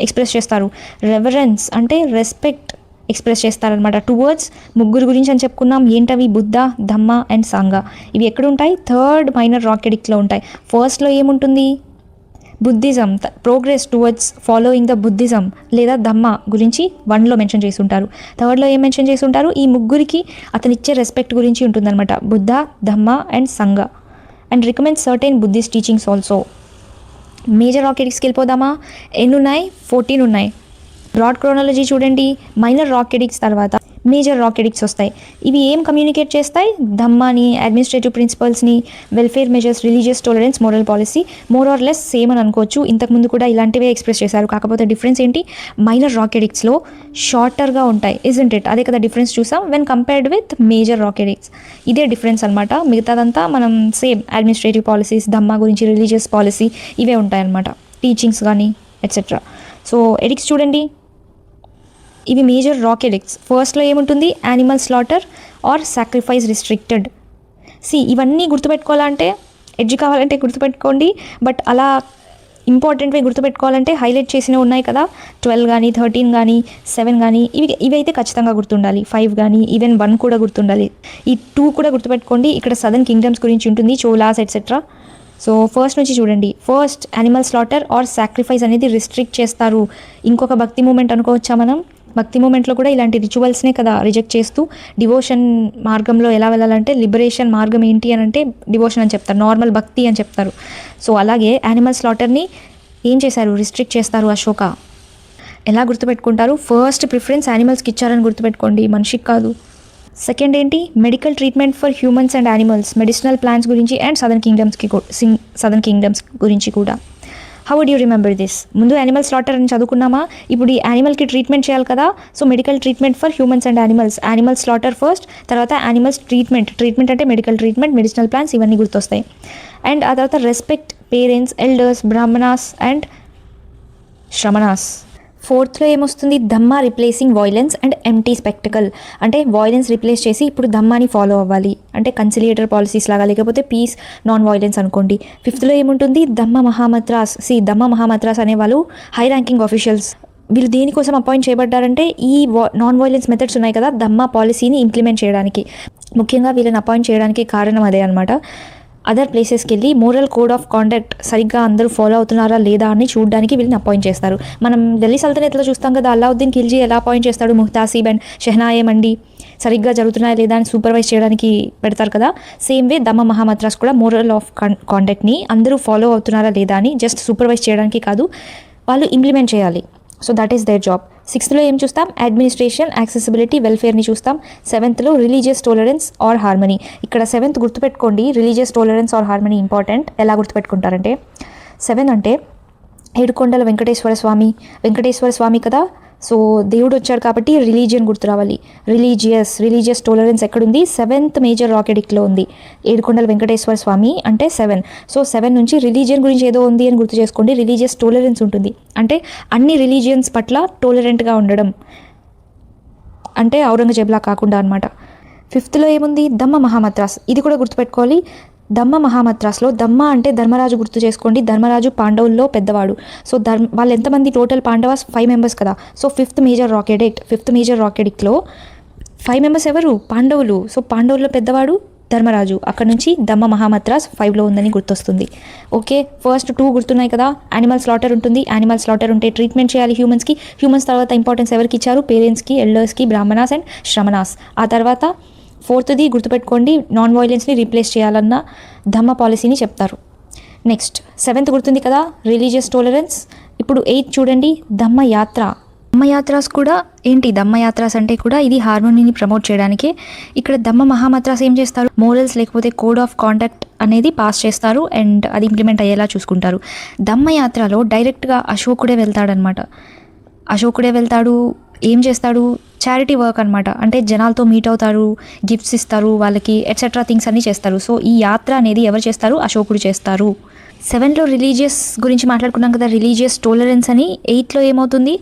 ఎక్స్ప్రెస్ చేస్తారు, రెవరెన్స్ అంటే రెస్పెక్ట్ ఎక్స్ప్రెస్ చేస్తారనమాట టువర్డ్స్ ముగ్గురు గురించి అని చెప్పుకున్నాం. ఏంటవి, బుద్ధ, ధమ్మ అండ్ సంఘ. ఇవి ఎక్కడ ఉంటాయి, థర్డ్ మైనర్ రాక్ ఎడిక్ట్లో ఉంటాయి. ఫస్ట్లో ఏముంటుంది, Buddhism progress towards following the Buddhism లేదా ధమ్మ గురించి 1లో మెన్షన్ చేసి ఉంటారు. 3లో ఏం మెన్షన్ చేసి ఉంటారు, ఈ ముగ్గురికి అతను ఇచ్చే రెస్పెక్ట్ గురించి ఉంటుందన్నమాట. Buddha, Dhamma and Sangha. And recommend certain Buddhist teachings also. Major rock ఎడిక్ట్స్కి వెళ్ళిపోదామా? ఎన్ని ఉన్నాయి? 14 ఉన్నాయి. బ్రాడ్ క్రోనాలజీ చూడండి. మైనర్ రాక్ ఎడిక్ట్స్ తర్వాత మేజర్ రాక్ ఎడిక్ట్స్ వస్తాయి. ఇవి ఏం కమ్యూనికేట్ చేస్తాయి? ధమ్మాని, అడ్మినిస్ట్రేటివ్ ప్రిన్సిపల్స్ని, welfare measures, religious tolerance, moral policy. More or less same అని అనుకోవచ్చు. ఇంతకుముందు కూడా ఇలాంటివే ఎక్స్ప్రెస్ చేశారు. కాకపోతే డిఫరెన్స్ ఏంటి? మైనర్ రాక్ ఎడిక్ట్స్లో షార్టర్గా ఉంటాయి, ఇజంట్ ఇట్? అదే కదా డిఫరెన్స్ చూసాం when compared with major rock addicts. ఇదే డిఫరెన్స్ అనమాట. మిగతాదంతా మనం సేమ్ అడ్మినిస్ట్రేటివ్ పాలసీస్, ధమ్మా గురించి రిలీజియస్ పాలసీ ఇవే ఉంటాయన్నమాట, టీచింగ్స్ కానీ ఎట్సెట్రా. సో ఎడిక్ట్స్ చూడండి, ఇవి మేజర్ రాక్ ఎడిక్ట్స్. ఫస్ట్లో ఏముంటుంది? Animal slaughter or sacrifice restricted. ఇవన్నీ గుర్తుపెట్టుకోవాలంటే, ఎడ్జ్ కావాలంటే గుర్తుపెట్టుకోండి. బట్ అలా ఇంపార్టెంట్వే గుర్తుపెట్టుకోవాలంటే హైలైట్ చేసినవి ఉన్నాయి కదా, 12 కానీ 13 కానీ 7 కానీ ఇవైతే ఖచ్చితంగా గుర్తుండాలి. 5 కానీ ఈవెన్ 1 కూడా గుర్తుండాలి. ఈ 2 కూడా గుర్తుపెట్టుకోండి. ఇక్కడ సదర్న్ కింగ్డమ్స్ గురించి ఉంటుంది, చోలాస్ ఎట్సెట్రా. సో ఫస్ట్ నుంచి చూడండి. First animal slaughter or sacrifice అనేది రిస్ట్రిక్ట్ చేస్తారు. ఇంకొక భక్తి మూమెంట్ అనుకోవచ్చా మనం? భక్తి మూమెంట్లో కూడా ఇలాంటి రిచువల్స్నే కదా రిజెక్ట్ చేస్తూ డివోషన్ మార్గంలో ఎలా వెళ్ళాలంటే, లిబరేషన్ మార్గం ఏంటి అని అంటే డివోషన్ అని చెప్తారు, నార్మల్ భక్తి అని చెప్తారు. సో అలాగే యానిమల్ స్లాటర్ని ఏం చేశారు? రిస్ట్రిక్ట్ చేస్తారు అశోక. ఎలా గుర్తుపెట్టుకుంటారు? ఫస్ట్ ప్రిఫరెన్స్ యానిమల్స్కి ఇచ్చారని గుర్తుపెట్టుకోండి, మనిషికి కాదు. సెకండ్ ఏంటి? Medical treatment for humans and animals, medicinal plants గురించి అండ్ సదర్న్ కింగ్డమ్స్ గురించి కూడా. How would you remember this? ముందు యానిమల్ స్లాటర్ అని చదువుకున్నామా? ఇప్పుడు ఈ యానిమల్కి ట్రీట్మెంట్ చేయాలి కదా, so medical treatment for humans and animals. Animal slaughter first, తర్వాత యానిమల్స్ ట్రీట్మెంట్ అంటే మెడికల్ ట్రీట్మెంట్, మెడిసినల్ ప్లాంట్స్ ఇవన్నీ గుర్తొస్తాయి. అండ్ ఆ తర్వాత respect parents, elders, Brahmanas and Shramanas. 4లో ఏమొస్తుంది? Dhamma replacing violence and empty spectacle. అంటే వాయిలెన్స్ రిప్లేస్ చేసి ఇప్పుడు ధమ్మాని ఫాలో అవ్వాలి, అంటే కన్సిలియేటర్ పాలసీస్ లాగా, లేకపోతే పీస్, నాన్ వాయిలెన్స్ అనుకోండి. 5లో ఏముంటుంది? ధమ్మ మహామత్రాస్. ధమ్మ మహామత్రాస్ అనేవాళ్ళు హై ర్యాంకింగ్ ఆఫీషియల్స్. వీళ్ళు దేనికోసం అపాయింట్ చేయబడ్డారంటే ఈ నాన్ వైలెన్స్ మెథడ్స్ ఉన్నాయి కదా, ధమ్మా పాలసీని ఇంప్లిమెంట్ చేయడానికి. ముఖ్యంగా వీళ్ళని అపాయింట్ చేయడానికి కారణం అదే అనమాట. అదర్ ప్లేసెస్కి వెళ్ళి మోరల్ కోడ్ ఆఫ్ కాండక్ట్ సరిగ్గా అందరూ ఫాలో అవుతున్నారా లేదా అని చూడడానికి వీళ్ళని అపాయింట్ చేస్తారు. మనం ఢిల్లీ సల్తనత్లో చూస్తాం కదా, అలావుద్దీన్ ఖిల్జీ ఎలా అపాయింట్ చేస్తాడు? ముహతాసిబ్ అండ్ షెహనాయే మండి సరిగ్గా జరుగుతున్నాయా లేదా అని సూపర్వైజ్ చేయడానికి పెడతారు కదా. సేమ్ వే ధమ్మ మహామద్రాస్ కూడా మోరల్ ఆఫ్ కాండక్ట్ని అందరూ ఫాలో అవుతున్నారా లేదా అని జస్ట్ సూపర్వైజ్ చేయడానికి కాదు, వాళ్ళు ఇంప్లిమెంట్ చేయాలి. So that is their job. 6లో ఏం చూస్తాం? అడ్మినిస్ట్రేషన్, యాక్సెసిబిలిటీ, వెల్ఫేర్ని చూస్తాం. 7లో రిలీజియస్ టాలరెన్స్ ఆర్ హార్మనీ. ఇక్కడ 7th గుర్తుపెట్టుకోండి, religious tolerance or harmony important. ఎలా గుర్తుపెట్టుకుంటారంటే, 7 అంటే ఏడుకొండల వెంకటేశ్వర స్వామి కదా. సో దేవుడు వచ్చాడు కాబట్టి రిలీజియన్ గుర్తు రావాలి. రిలీజియస్ టాలరెన్స్ ఎక్కడుంది? 7th మేజర్ రాక్ ఎడిక్ట్లో ఉంది. ఏడుకొండల వెంకటేశ్వర స్వామి అంటే 7. సో 7 నుంచి రిలీజియన్ గురించి ఏదో ఉంది అని గుర్తు చేసుకోండి. రిలీజియస్ టాలరెన్స్ ఉంటుంది అంటే అన్ని రిలీజియన్స్ పట్ల టాలరెంట్గా ఉండడం, అంటే ఔరంగజేబ్లా కాకుండా అనమాట. 5లో ఏముంది? ధమ్మ మహామద్రాస్. ఇది కూడా గుర్తుపెట్టుకోవాలి. ధమ్మ మహామద్రాస్లో ధమ్మ అంటే ధర్మరాజు గుర్తు చేసుకోండి. ధర్మరాజు పాండవుల్లో పెద్దవాడు. సో వాళ్ళు ఎంతమంది టోటల్? పాండవాస్ 5 మెంబర్స్ కదా. సో 5th మేజర్ రాక్ ఎడిక్ట్లో 5 మెంబర్స్ ఎవరు? పాండవులు. సో పాండవుల్లో పెద్దవాడు ధర్మరాజు. అక్కడ నుంచి ధమ్మ మహామద్రాస్ 5లో ఉందని గుర్తొస్తుంది. ఓకే, ఫస్ట్ 2 గుర్తున్నాయి కదా. యానిమల్ స్లాటర్ ఉంటుంది. యానిమల్ స్లాటర్ ఉంటే ట్రీట్మెంట్ చేయాలి హ్యూమన్స్కి. హ్యూమన్స్ తర్వాత ఇంపార్టెన్స్ ఎవరికి ఇచ్చారు? పేరెంట్స్కి, ఎల్డర్స్కి, బ్రాహ్మణాస్ అండ్ శ్రమణాస్. ఆ తర్వాత 4th గుర్తుపెట్టుకోండి, నాన్ వైలెన్స్ని రీప్లేస్ చేయాలన్న ధమ్మ పాలసీని చెప్తారు. నెక్స్ట్ 7th గుర్తుంది కదా, రిలీజియస్ టాలరెన్స్. ఇప్పుడు 8 చూడండి, ధమ్మ యాత్రాస్ కూడా ఏంటి? ధమ్మ యాత్రాస్ అంటే కూడా ఇది హార్మోనీని ప్రమోట్ చేయడానికి. ఇక్కడ ధమ్మ మహామద్రాస్ ఏం చేస్తారు? మోరల్స్ లేకపోతే కోడ్ ఆఫ్ కాండక్ట్ అనేది పాస్ చేస్తారు అండ్ అది ఇంప్లిమెంట్ అయ్యేలా చూసుకుంటారు. ధమ్మ యాత్రలో డైరెక్ట్గా అశోకుడే వెళ్తాడు. ఏం చేస్తాడు? చారిటీ వర్క్ అనమాట. అంటే జనాలతో మీట్ అవుతారు, గిఫ్ట్స్ ఇస్తారు వాళ్ళకి, ఎట్సెట్రా థింగ్స్ అన్నీ చేస్తారు. సో ఈ యాత్ర అనేది ఎవరు చేస్తారు? అశోకుడు చేస్తారు. 7లో రిలీజియస్ గురించి మాట్లాడుకున్నాం కదా, రిలీజియస్ టాలరెన్స్ అని. 8లో ఏమవుతుంది?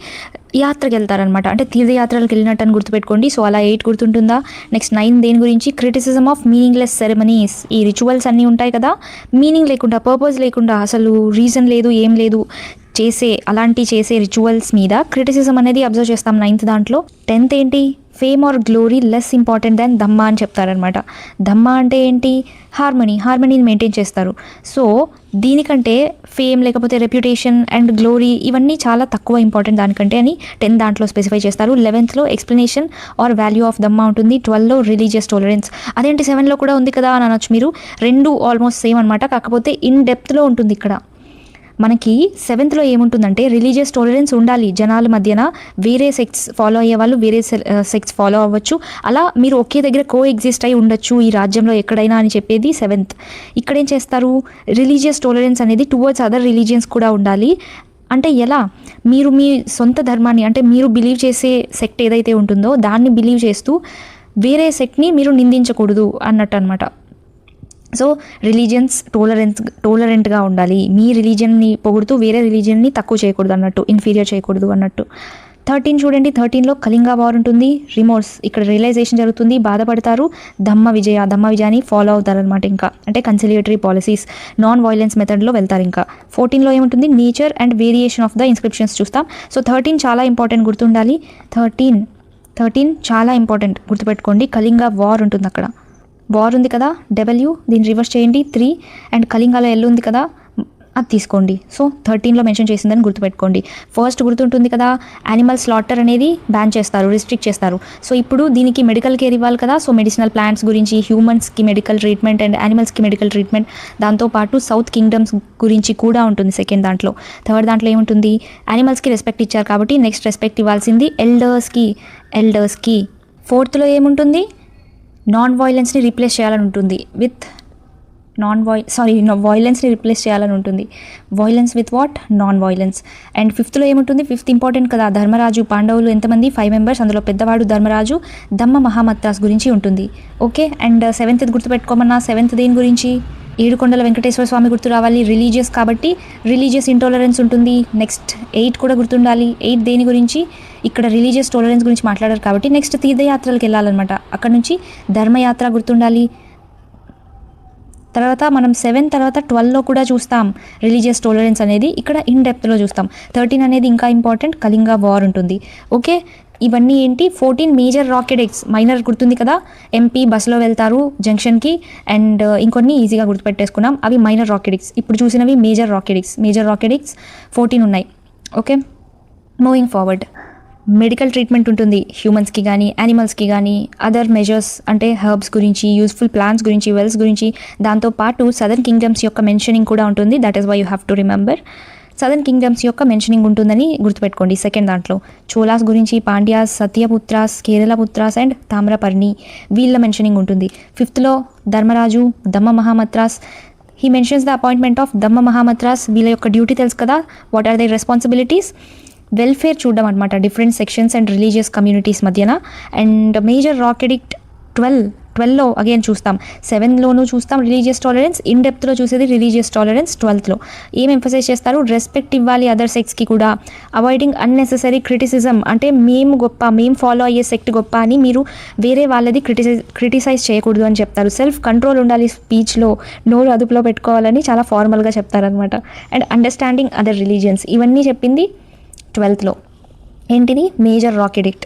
యాత్రకి వెళ్తారనమాట, అంటే తీర్థయాత్రలకు వెళ్ళినట్టు అని గుర్తుపెట్టుకోండి. సో అలా 8 గుర్తుంటుందా? నెక్స్ట్ 9 దేని గురించి? Criticism of meaningless ceremonies. ఈ రిచువల్స్ అన్నీ ఉంటాయి కదా, మీనింగ్ లేకుండా, పర్పస్ లేకుండా, అసలు రీజన్ లేదు, ఏం లేదు, చేసే రిచువల్స్ మీద క్రిటిసిజం అనేది అబ్జర్వ్ చేస్తాం 9th దాంట్లో. 10th ఏంటి? Fame or glory less important than Dhamma అని చెప్తారనమాట. ధమ్మ అంటే ఏంటి? హార్మనీని మెయింటైన్ చేస్తారు. సో దీనికంటే ఫేమ్ లేకపోతే రెప్యుటేషన్ అండ్ గ్లోరీ ఇవన్నీ చాలా తక్కువ ఇంపార్టెంట్ దానికంటే అని 10 దాంట్లో స్పెసిఫై చేస్తారు. 11th explanation are value of Dhamma ఉంటుంది. 12 రిలీజియస్ టాలరెన్స్. అదేంటి 7 కూడా ఉంది కదా అని అనొచ్చు మీరు. రెండు ఆల్మోస్ట్ సేమ్ అనమాట, కాకపోతే ఇన్ డెప్త్లో ఉంటుంది. ఇక్కడ మనకి 7th ఏముంటుందంటే రిలీజియస్ టాలరెన్స్ ఉండాలి జనాల మధ్యన. వేరే సెక్ట్స్ ఫాలో అయ్యే వాళ్ళు వేరే సెక్ట్స్ ఫాలో అవ్వచ్చు, అలా మీరు ఒకే దగ్గర కో ఎగ్జిస్ట్ అయి ఉండొచ్చు ఈ రాజ్యంలో ఎక్కడైనా అని చెప్పేది 7th. ఇక్కడ ఏం చేస్తారు? రిలీజియస్ టాలరెన్స్ అనేది టువర్డ్స్ అదర్ రిలీజియన్స్ కూడా ఉండాలి. అంటే ఎలా? మీరు మీ సొంత ధర్మాన్ని, అంటే మీరు బిలీవ్ చేసే సెక్ట్ ఏదైతే ఉంటుందో దాన్ని బిలీవ్ చేస్తూ వేరే సెక్ట్ని మీరు నిందించకూడదు అన్నట్టు అనమాట. సో రిలీజియన్స్ టోలరెంట్గా ఉండాలి. మీ రిలీజియన్ని పొగుడుతూ వేరే రిలీజియన్ని తక్కువ చేయకూడదు అన్నట్టు, ఇన్ఫీరియర్ చేయకూడదు అన్నట్టు. 13 చూడండి. 13 కళింగ వార్ ఉంటుంది. రిమోర్స్, ఇక్కడ రియలైజేషన్ జరుగుతుంది, బాధపడతారు. ధమ్మ విజయాన్ని ఫాలో అవుతారు అనమాట. ఇంకా అంటే కన్సిలియేటరీ పాలసీస్, నాన్ వైలెన్స్ మెథడ్లో వెళ్తారు. ఇంకా 14 ఏముంటుంది? Nature and variation of the inscriptions చూస్తాం. సో 13 చాలా ఇంపార్టెంట్, గుర్తుండాలి. 13 చాలా ఇంపార్టెంట్, గుర్తుపెట్టుకోండి. కళింగ వార్ ఉంటుంది. అక్కడ వార్ ఉంది కదా, డబ్ల్యూ, దీన్ని రివర్స్ చేయండి 3, అండ్ కళింగాలో ఎల్ ఉంది కదా, అది తీసుకోండి. సో 13 మెన్షన్ చేసిందని గుర్తుపెట్టుకోండి. ఫస్ట్ గుర్తుంటుంది కదా, యానిమల్ స్లాటర్ అనేది బ్యాన్ చేస్తారు, రిస్ట్రిక్ట్ చేస్తారు. సో ఇప్పుడు దీనికి మెడికల్ కేర్ ఇవ్వాలి కదా, సో మెడిసినల్ ప్లాంట్స్ గురించి, హ్యూమన్స్కి మెడికల్ ట్రీట్మెంట్ అండ్ యానిమల్స్కి మెడికల్ ట్రీట్మెంట్, దాంతోపాటు సౌత్ కింగ్డమ్స్ గురించి కూడా ఉంటుంది సెకండ్ దాంట్లో. థర్డ్ దాంట్లో ఏముంటుంది? యానిమల్స్కి రెస్పెక్ట్ ఇచ్చారు కాబట్టి నెక్స్ట్ రెస్పెక్ట్ ఇవ్వాల్సింది ఎల్డర్స్కి. 4th ఏముంటుంది? నాన్ వైలెన్స్ని రీప్లేస్ చేయాలని ఉంటుంది విత్ వైలెన్స్ని రీప్లేస్ చేయాలని ఉంటుంది. Violence with what? Non violence. And 5th ఏముంటుంది? 5th ఇంపార్టెంట్ కదా, ధర్మరాజు. పాండవులు ఎంతమంది? 5 మెంబర్స్, అందులో పెద్దవాడు ధర్మరాజు. ధమ్మ మహామత్తాస్ గురించి ఉంటుంది. ఓకే. And 7th గుర్తుపెట్టుకోమన్నా. 7th దేని గురించి? ఏడుకొండల వెంకటేశ్వర స్వామి గుర్తు రావాలి, రిలీజియస్ కాబట్టి రిలీజియస్ ఇంటాలరెన్స్ ఉంటుంది. నెక్స్ట్ 8 కూడా గుర్తుండాలి. 8 దేని గురించి? ఇక్కడ రిలీజియస్ టాలరెన్స్ గురించి మాట్లాడారు కాబట్టి నెక్స్ట్ తీర్థయాత్రలకు వెళ్ళాలన్నమాట. అక్కడ నుంచి ధర్మయాత్ర గుర్తుండాలి. తర్వాత మనం 7 తర్వాత 12 కూడా చూస్తాం రిలీజియస్ టాలరెన్స్ అనేది, ఇక్కడ ఇన్ డెప్త్లో చూస్తాం. 13 అనేది ఇంకా ఇంపార్టెంట్, కళింగ వార్ ఉంటుంది. ఓకే. ఇవన్నీ ఏంటి? 14 మేజర్ రాకెట్ ఎక్స్, మైనర్ గుర్తుంది కదా, ఎంపీ బస్సులో వెళ్తారు జంక్షన్కి, అండ్ ఇంకొన్ని ఈజీగా గుర్తుపెట్టేసుకున్నాం, అవి మైనర్ రాకెట్ ఎక్స్. ఇప్పుడు చూసినవి మేజర్ రాకెట్ ఎక్స్ 14 ఉన్నాయి. Okay. Moving forward, medical treatment ఉంటుంది హ్యూమన్స్కి కానీ యానిమల్స్కి కానీ, అదర్ మెజర్స్ అంటే హెర్బ్స్ గురించి, యూస్ఫుల్ ప్లాంట్స్ గురించి, వెల్స్ గురించి, దాంతోపాటు సదర్న్ కింగ్డమ్స్ యొక్క మెన్షనింగ్ కూడా ఉంటుంది. That is why you have to remember. Southern kingdoms యొక్క మెన్షనింగ్ ఉంటుందని గుర్తుపెట్టుకోండి. సెకండ్ దాంట్లో చోలాస్ గురించి, పాండ్యాస్, సత్యపుత్రాస్, కేరళపుత్రాస్ అండ్ తామ్రపర్ణి, వీళ్ళ మెన్షనింగ్ ఉంటుంది. 5th Dharmaraju, Dhamma Mahamatras. He mentions the appointment of Dhamma Mahamatras. వీళ్ళ యొక్క డ్యూటీ తెలుసు కదా, what are the responsibilities? Welfare చూడడం అనమాట, different sections and religious communities మధ్యన. అండ్ మేజర్ రాకెడిక్ట్ 12 అగైన్ చూస్తాం. 7 చూస్తాం రిలీజియస్ టాలరెన్స్, ఇన్ డెప్త్లో చూసేది రిలీజియస్ టాలరెన్స్. 12 ఏం ఎంఫసైజ్ చేస్తారు? రెస్పెక్ట్ ఇవ్వాలి అదర్ సెక్ట్స్కి కూడా. అవాయిడింగ్ అన్నెసెసరీ క్రిటిసిజం, అంటే మేము ఫాలో అయ్యే సెక్ట్ గొప్ప అని మీరు వేరే వాళ్ళది క్రిటిసైజ్ చేయకూడదు అని చెప్తారు. సెల్ఫ్ కంట్రోల్ ఉండాలి, స్పీచ్లో నోరు అదుపులో పెట్టుకోవాలని చాలా ఫార్మల్గా చెప్తారనమాట. అండ్ అండర్స్టాండింగ్ అదర్ రిలీజియన్స్, ఇవన్నీ చెప్పింది 12 ఏంటిది? మేజర్ రాకెడిక్ట్.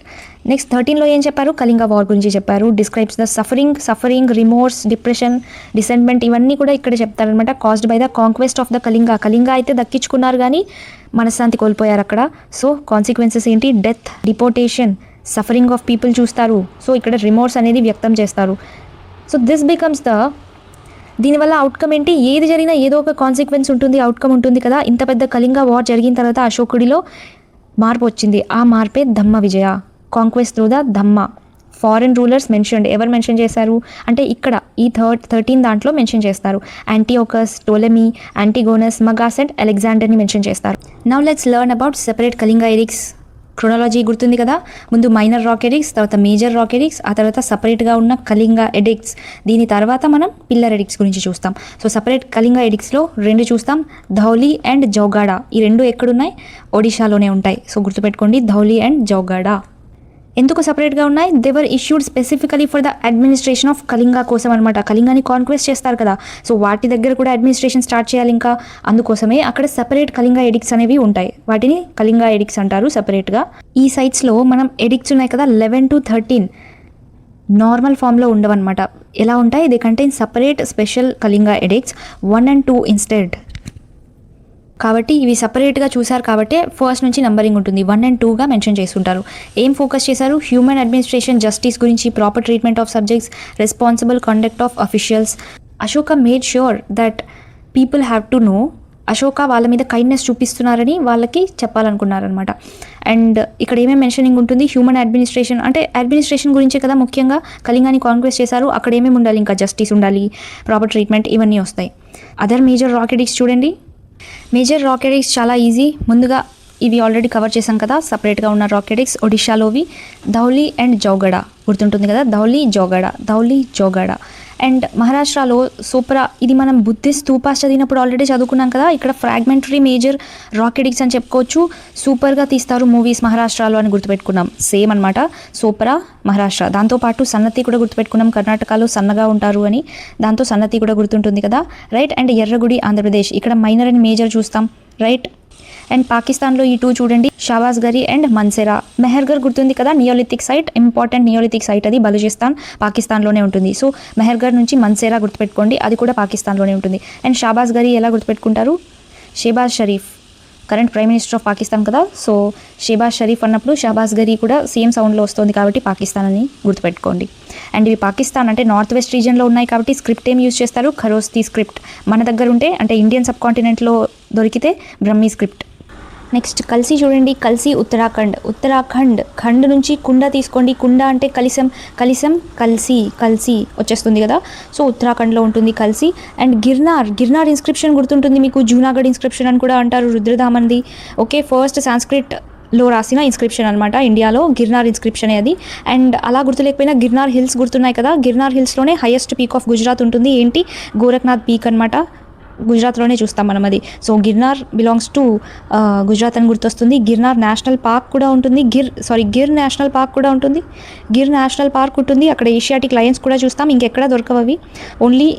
నెక్స్ట్ 13 ఏం చెప్పారు? కళింగ వార్ గురించి చెప్పారు. Describes the suffering, remorse, depression, discontentment, ఇవన్నీ కూడా ఇక్కడ చెప్తారనమాట. Caused by the conquest of the Kalinga అయితే దక్కించుకున్నారు కానీ మనశ్శాంతి కోల్పోయారు అక్కడ. సో కాన్సిక్వెన్సెస్ ఏంటి? Death, deportation, suffering of people చూస్తారు. సో ఇక్కడ రిమోర్స్ అనేది వ్యక్తం చేస్తారు. సో దిస్ బికమ్స్ దీనివల్ల అవుట్కమ్ ఏంటి? ఏది జరిగినా ఏదో ఒక కాన్సిక్వెన్స్ ఉంటుంది, అవుట్కమ్ ఉంటుంది కదా. ఇంత పెద్ద కళింగ వార్ జరిగిన తర్వాత అశోకుడిలో మార్పు వచ్చింది. ఆ మార్పే Dhamma Vijaya, conquest through the Dhamma. Foreign rulers mentioned, ఎవరు మెన్షన్ చేశారు అంటే ఇక్కడ ఈ 13 దాంట్లో మెన్షన్ చేస్తారు. Antiochus, Ptolemy, Antigonus, Magas and అలెగ్జాండర్ని మెన్షన్ చేస్తారు. Now let's learn about separate Kalinga edicts. Chronology గుర్తుంది కదా, ముందు మైనర్ రాకెడిక్స్, తర్వాత మేజర్ రాకెడిక్స్, ఆ తర్వాత సపరేట్గా ఉన్న కళింగ ఎడిక్ట్స్. దీని తర్వాత మనం పిల్లర్ ఎడిక్ట్స్ గురించి చూస్తాం. సో సపరేట్ కళింగ ఎడిక్ట్స్లో 2 చూస్తాం, ధౌలి అండ్ జౌగాడ. ఈ 2 ఎక్కడున్నాయి? ఒడిశాలోనే ఉంటాయి. సో గుర్తుపెట్టుకోండి, ధౌలి అండ్ జౌగాడ. ఎందుకు సపరేట్గా ఉన్నాయి? They were issued specifically for the administration of Kalinga కోసం అనమాట. కళింగాని కాన్క్వెస్ట్ చేస్తారు కదా, సో వాటి దగ్గర కూడా అడ్మినిస్ట్రేషన్ స్టార్ట్ చేయాలి. ఇంకా అందుకోసమే అక్కడ సెపరేట్ కళింగా ఎడిక్ట్స్ అనేవి ఉంటాయి. వాటిని కళింగా ఎడిక్ట్స్ అంటారు సెపరేట్గా. ఈ సైట్స్లో మనం ఎడిక్ట్స్ ఉన్నాయి కదా 11 to 13 నార్మల్ ఫామ్లో ఉండవన్నమాట. ఎలా ఉంటాయి? They contain separate special Kalinga addicts 1 and 2 instead. కాబట్టి ఇవి సపరేట్గా చూసారు కాబట్టి ఫస్ట్ నుంచి నంబరింగ్ ఉంటుంది, 1 and 2గా మెన్షన్ చేస్తుంటారు. ఏం ఫోకస్ చేశారు? హ్యూమన్ అడ్మినిస్ట్రేషన్, జస్టిస్ గురించి, proper treatment of subjects, responsible conduct of officials. Ashoka made sure that people have to know. Ashoka వాళ్ళ మీద కైండ్నెస్ చూపిస్తున్నారని వాళ్ళకి చెప్పాలనుకున్నారనమాట. అండ్ ఇక్కడ ఏమేమి మెన్షనింగ్ ఉంటుంది? హ్యూమన్ అడ్మినిస్ట్రేషన్ అంటే అడ్మినిస్ట్రేషన్ గురించే కదా ముఖ్యంగా కళింగాని కాన్క్వెస్ట్ చేశారు. అక్కడ ఏమేమి ఉండాలి? ఇంకా జస్టిస్ ఉండాలి, ప్రాపర్ ట్రీట్మెంట్, ఇవన్నీ వస్తాయి. అదర్ మేజర్ రాక్ ఎడిక్ట్స్ చూడండి. మేజర్ రాక్ ఎడిక్ట్స్ చాలా ఈజీ. ముందుగా ఇవి ఆల్రెడీ కవర్ చేశాం కదా, సపరేట్గా ఉన్న rock addicts. ఒడిశాలోవి Dhauli and Jaugada, గుర్తుంటుంది కదా, ధౌలి జౌగడ. అండ్ మహారాష్ట్రలో సోప్రా, ఇది మనం బుద్ధిస్ట్ స్తూపాస్ చదివినప్పుడు ఆల్రెడీ చదువుకున్నాం కదా. ఇక్కడ ఫ్రాగ్మెంటరీ మేజర్ రాక్ ఎడిక్ట్స్ అని చెప్పుకోవచ్చు. సూపర్గా తీస్తారు మూవీస్ మహారాష్ట్రలో అని గుర్తుపెట్టుకున్నాం. సేమ్ అనమాట, సోప్రా మహారాష్ట్ర. దాంతోపాటు సన్నతి కూడా గుర్తుపెట్టుకున్నాం, కర్ణాటకలో సన్నగా ఉంటారు అని, దాంతో సన్నతి కూడా గుర్తుంటుంది కదా, రైట్. అండ్ ఎర్రగుడి ఆంధ్రప్రదేశ్, ఇక్కడ మైనర్ అండ్ మేజర్ చూస్తాం, రైట్. అండ్ పాకిస్తాన్లో ఈ 2 చూడండి, షాబాజ్ గరి అండ్ మన్సెరా. మెహర్గర్ గుర్తుంది కదా, neolithic site, important neolithic site, అది బలూచిస్తాన్ పాకిస్తాన్లోనే ఉంటుంది. సో మెహర్గర్ నుంచి మన్సెరా గుర్తుపెట్టుకోండి, అది కూడా పాకిస్తాన్లోనే ఉంటుంది. అండ్ షాబాజ్ గరి ఎలా గుర్తుపెట్టుకుంటారు? Shehbaz Sharif current prime minister of Pakistan కదా, సో షేబాజ్ షరీఫ్ అన్నప్పుడు షాబాజ్ గరి కూడా సేమ్ సౌండ్లో వస్తుంది కాబట్టి పాకిస్తాన్ అని గుర్తుపెట్టుకోండి. అండ్ ఇవి పాకిస్తాన్ అంటే నార్త్ వెస్ట్ రీజియన్లో ఉన్నాయి కాబట్టి స్క్రిప్ట్ ఏం యూజ్ చేస్తారు? ఖరోస్తి స్క్రిప్ట్. మన దగ్గర ఉంటే అంటే ఇండియన్ సబ్ కాంటినెంట్లో దొరికితే బ్రహ్మీ స్క్రిప్ట్. నెక్స్ట్ కల్సీ చూడండి, కల్సీ ఉత్తరాఖండ్ ఖండ్ నుంచి కుండ తీసుకోండి. కుండ అంటే కలిసం, కల్సీ వచ్చేస్తుంది కదా, సో ఉత్తరాఖండ్లో ఉంటుంది కల్సీ. అండ్ గిర్నార్ ఇన్స్క్రిప్షన్ గుర్తుంటుంది మీకు, జూనాగఢ్ ఇన్స్క్రిప్షన్ అని కూడా అంటారు, రుద్రధామన్ది. ఓకే, ఫస్ట్ సాంస్క్రిట్లో రాసిన ఇన్స్క్రిప్షన్ అనమాట ఇండియాలో, గిర్నార్ ఇన్స్క్రిప్షన్ అది. అండ్ అలా గుర్తులేకపోయినా గిర్నార్ హిల్స్ గుర్తున్నాయి కదా, గిర్నార్ హిల్స్లోనే హైయెస్ట్ పీక్ ఆఫ్ గుజరాత్ ఉంటుంది. ఏంటి? గోరఖ్నాథ్ పీక్ అనమాట, గుజరాత్లోనే చూస్తాం మనం అది. So Girnar belongs to Gujarat అని గుర్తొస్తుంది. గిర్నార్ నేషనల్ పార్క్ కూడా ఉంటుంది, గిర్ నేషనల్ పార్క్ కూడా ఉంటుంది, గిర్ నేషనల్ పార్క్ ఉంటుంది. అక్కడ ఏషియాటిక్ లయన్స్ కూడా చూస్తాం, ఇంకెక్కడ దొరకవవి, ఓన్లీ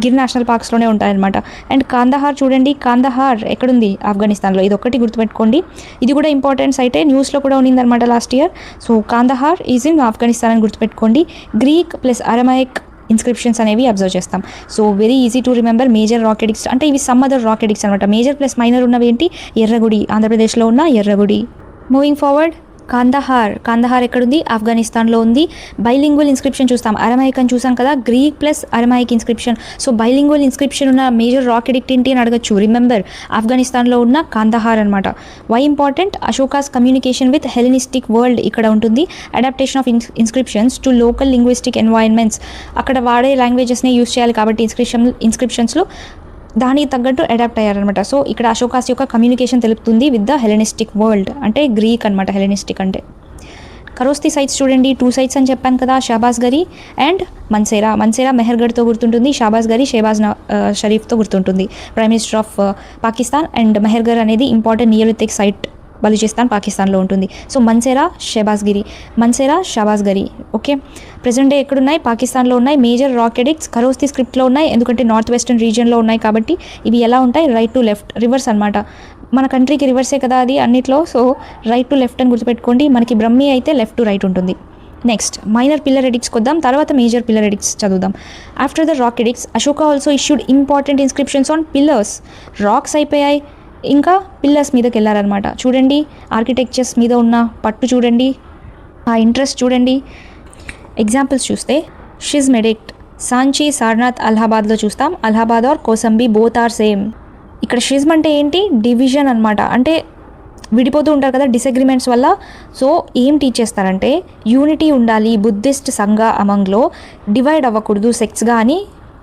గిర్ నేషనల్ పార్క్స్లోనే ఉంటాయన్నమాట. అండ్ కాందహార్ చూడండి, కాందహార్ ఎక్కడుంది? ఆఫ్ఘనిస్తాన్లో. ఇది ఒకటి గుర్తుపెట్టుకోండి, ఇది కూడా ఇంపార్టెంట్ సైటే, న్యూస్లో కూడా ఉన్నిందనమాట last year. So Kandahar is in Afghanistan అని గుర్తుపెట్టుకోండి. గ్రీక్ ప్లస్ అరమైక్ ఇన్స్క్రిప్షన్స్ అనేవి అబ్జర్వ్ చేస్తాం. So very easy to remember. Major rock edicts అంటే ఇవి సమ్ అదర్ రాక్ ఎడిక్ట్స్ అనమాట. మేజర్ ప్లస్ మైనర్ ఉన్నవి ఏంటి? ఎర్రగుడి, ఆంధ్రప్రదేశ్లో ఉన్న ఎర్రగుడి. మూవింగ్ ఫార్వర్డ్, కాందహార్ ఎక్కడుంది? ఆఫ్ఘనిస్తాన్లో ఉంది. బైలింగ్వల్ ఇన్స్క్రిప్షన్ చూస్తాం, అరమైక్ అని చూసాం కదా, Greek plus Aramaic inscription. So bilingual inscription ఉన్న మేజర్ రాక్ ఎడిక్ట్ ఏంటి అని అడగచ్చు. రిమెంబర్, ఆఫ్ఘనిస్తాన్లో ఉన్న కాందహార్ అనమాట. Why important? Ashoka's communication with Hellenistic world ఇక్కడ ఉంటుంది. Adaptation of inscriptions to local linguistic environments, అక్కడ వాడే లాంగ్వేజెస్నే యూస్ చేయాలి కాబట్టి ఇన్స్క్రిప్షన్స్లో దానికి తగ్గట్టు అడాప్ట్ అయ్యారనమాట. సో ఇక్కడ అశోకాస్ యొక్క కమ్యూనికేషన్ తెలుపుతుంది విత్ ద హెలెనిస్టిక్ వరల్డ్, అంటే గ్రీక్ అనమాట హెలెనిస్టిక్ అంటే. ఖరోస్తి సైట్స్ చూడండి, 2 సైట్స్ అని చెప్పాను కదా, షాబాజ్ గరి అండ్ మన్సెరా మెహర్గఢ్తో గుర్తుంటుంది, షాబాజ్ గరి షేబాజ్ షరీఫ్తో గుర్తుంటుంది, prime minister of Pakistan. And Mehrgarh అనేది ఇంపార్టెంట్ నియోలిథిక్ సైట్, బలూచిస్తాన్ పాకిస్తాన్లో ఉంటుంది. సో మన్సెరా షాబాజ్ గరి. ఓకే, ప్రెసెంట్ డే ఎక్కడున్నాయి? పాకిస్తాన్లో ఉన్నాయి. మేజర్ రాక్ ఎడిక్ట్స్ ఖరోస్తి స్క్రిప్ట్లో ఉన్నాయి, ఎందుకంటే నార్త్ వెస్టర్న్ రీజియన్లో ఉన్నాయి కాబట్టి. ఇవి ఎలా ఉంటాయి? రైట్ టు లెఫ్ట్, రివర్స్ అనమాట. మన కంట్రీకి రివర్సే కదా అది అన్నిట్లో, సో రైట్ టు లెఫ్ట్ అని గుర్తుపెట్టుకోండి. మనకి బ్రహ్మీ అయితే లెఫ్ట్ టు రైట్ ఉంటుంది. నెక్స్ట్ మైనర్ పిల్లర్ ఎడిక్ట్స్కి వద్దాం, తర్వాత మేజర్ పిల్లర్ ఎడిక్ట్స్ చదువుదాం. After the rock edicts Ashoka also issued important inscriptions on pillars. Rocks అయిపోయాయి, ఇంకా పిల్లర్స్ మీదకి వెళ్ళారనమాట. చూడండి, ఆర్కిటెక్చర్స్ మీద ఉన్న పట్టు చూడండి, ఆ ఇంట్రెస్ట్ చూడండి. ఎగ్జాంపుల్స్ చూస్తే షిజ్మ్ ఎడిక్ట్, సాంచి, సారనాథ్, అలహాబాద్లో చూస్తాం. Allahabad or Kosambi both are same. ఇక్కడ షిజ్మ్ అంటే ఏంటి? డివిజన్ అనమాట, అంటే విడిపోతూ ఉంటారు కదా డిసగ్రిమెంట్స్ వల్ల. సో ఏం టీచ్ చేస్తారంటే యూనిటీ ఉండాలి, బుద్ధిస్ట్ సంఘ అమంగ్లో డివైడ్ అవ్వకూడదు సెక్ట్స్గా అని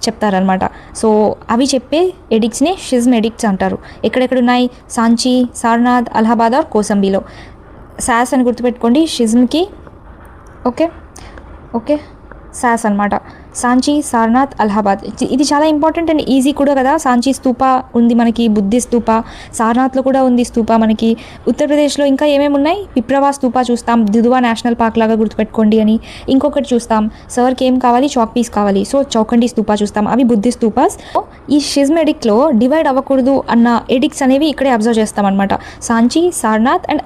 చెప్తారనమాట. సో అవి చెప్పే ఎడిక్ట్స్ని షిజ్మ్ ఎడిక్ట్స్ అంటారు. ఎక్కడెక్కడున్నాయి? సాంచి, సారనాథ్, అలహాబాద్ ఆర్ కోసంబిలో. సాస్ అని గుర్తుపెట్టుకోండి షిజ్మ్కి. ఓకే, సాస్ అనమాట. సాంచి, సారనాథ్, అలహాబాద్. ఇది చాలా ఇంపార్టెంట్ అండ్ ఈజీ కూడా కదా. సాంచి స్తూప ఉంది మనకి, బుద్ధి స్తూప. సారనాథ్లో కూడా ఉంది స్తూప మనకి. ఉత్తరప్రదేశ్లో ఇంకా ఏమేమి ఉన్నాయి, పిప్రవా స్తూప చూస్తాం, దుదువా నేషనల్ పార్క్ లాగా గుర్తుపెట్టుకోండి అని. ఇంకొకటి చూస్తాం, సర్కి ఏం కావాలి, చాక్ పీస్ కావాలి, సో చౌకండి స్తూప చూస్తాం, అవి బుద్ధి స్తూపాస్. ఈ షిజ్మ్ ఎడిక్ట్లో డివైడ్ అవ్వకూడదు అన్న ఎడిక్ట్స్ అనేవి ఇక్కడే అబ్జర్వ్ చేస్తాం అనమాట. Sanchi, Sarnath and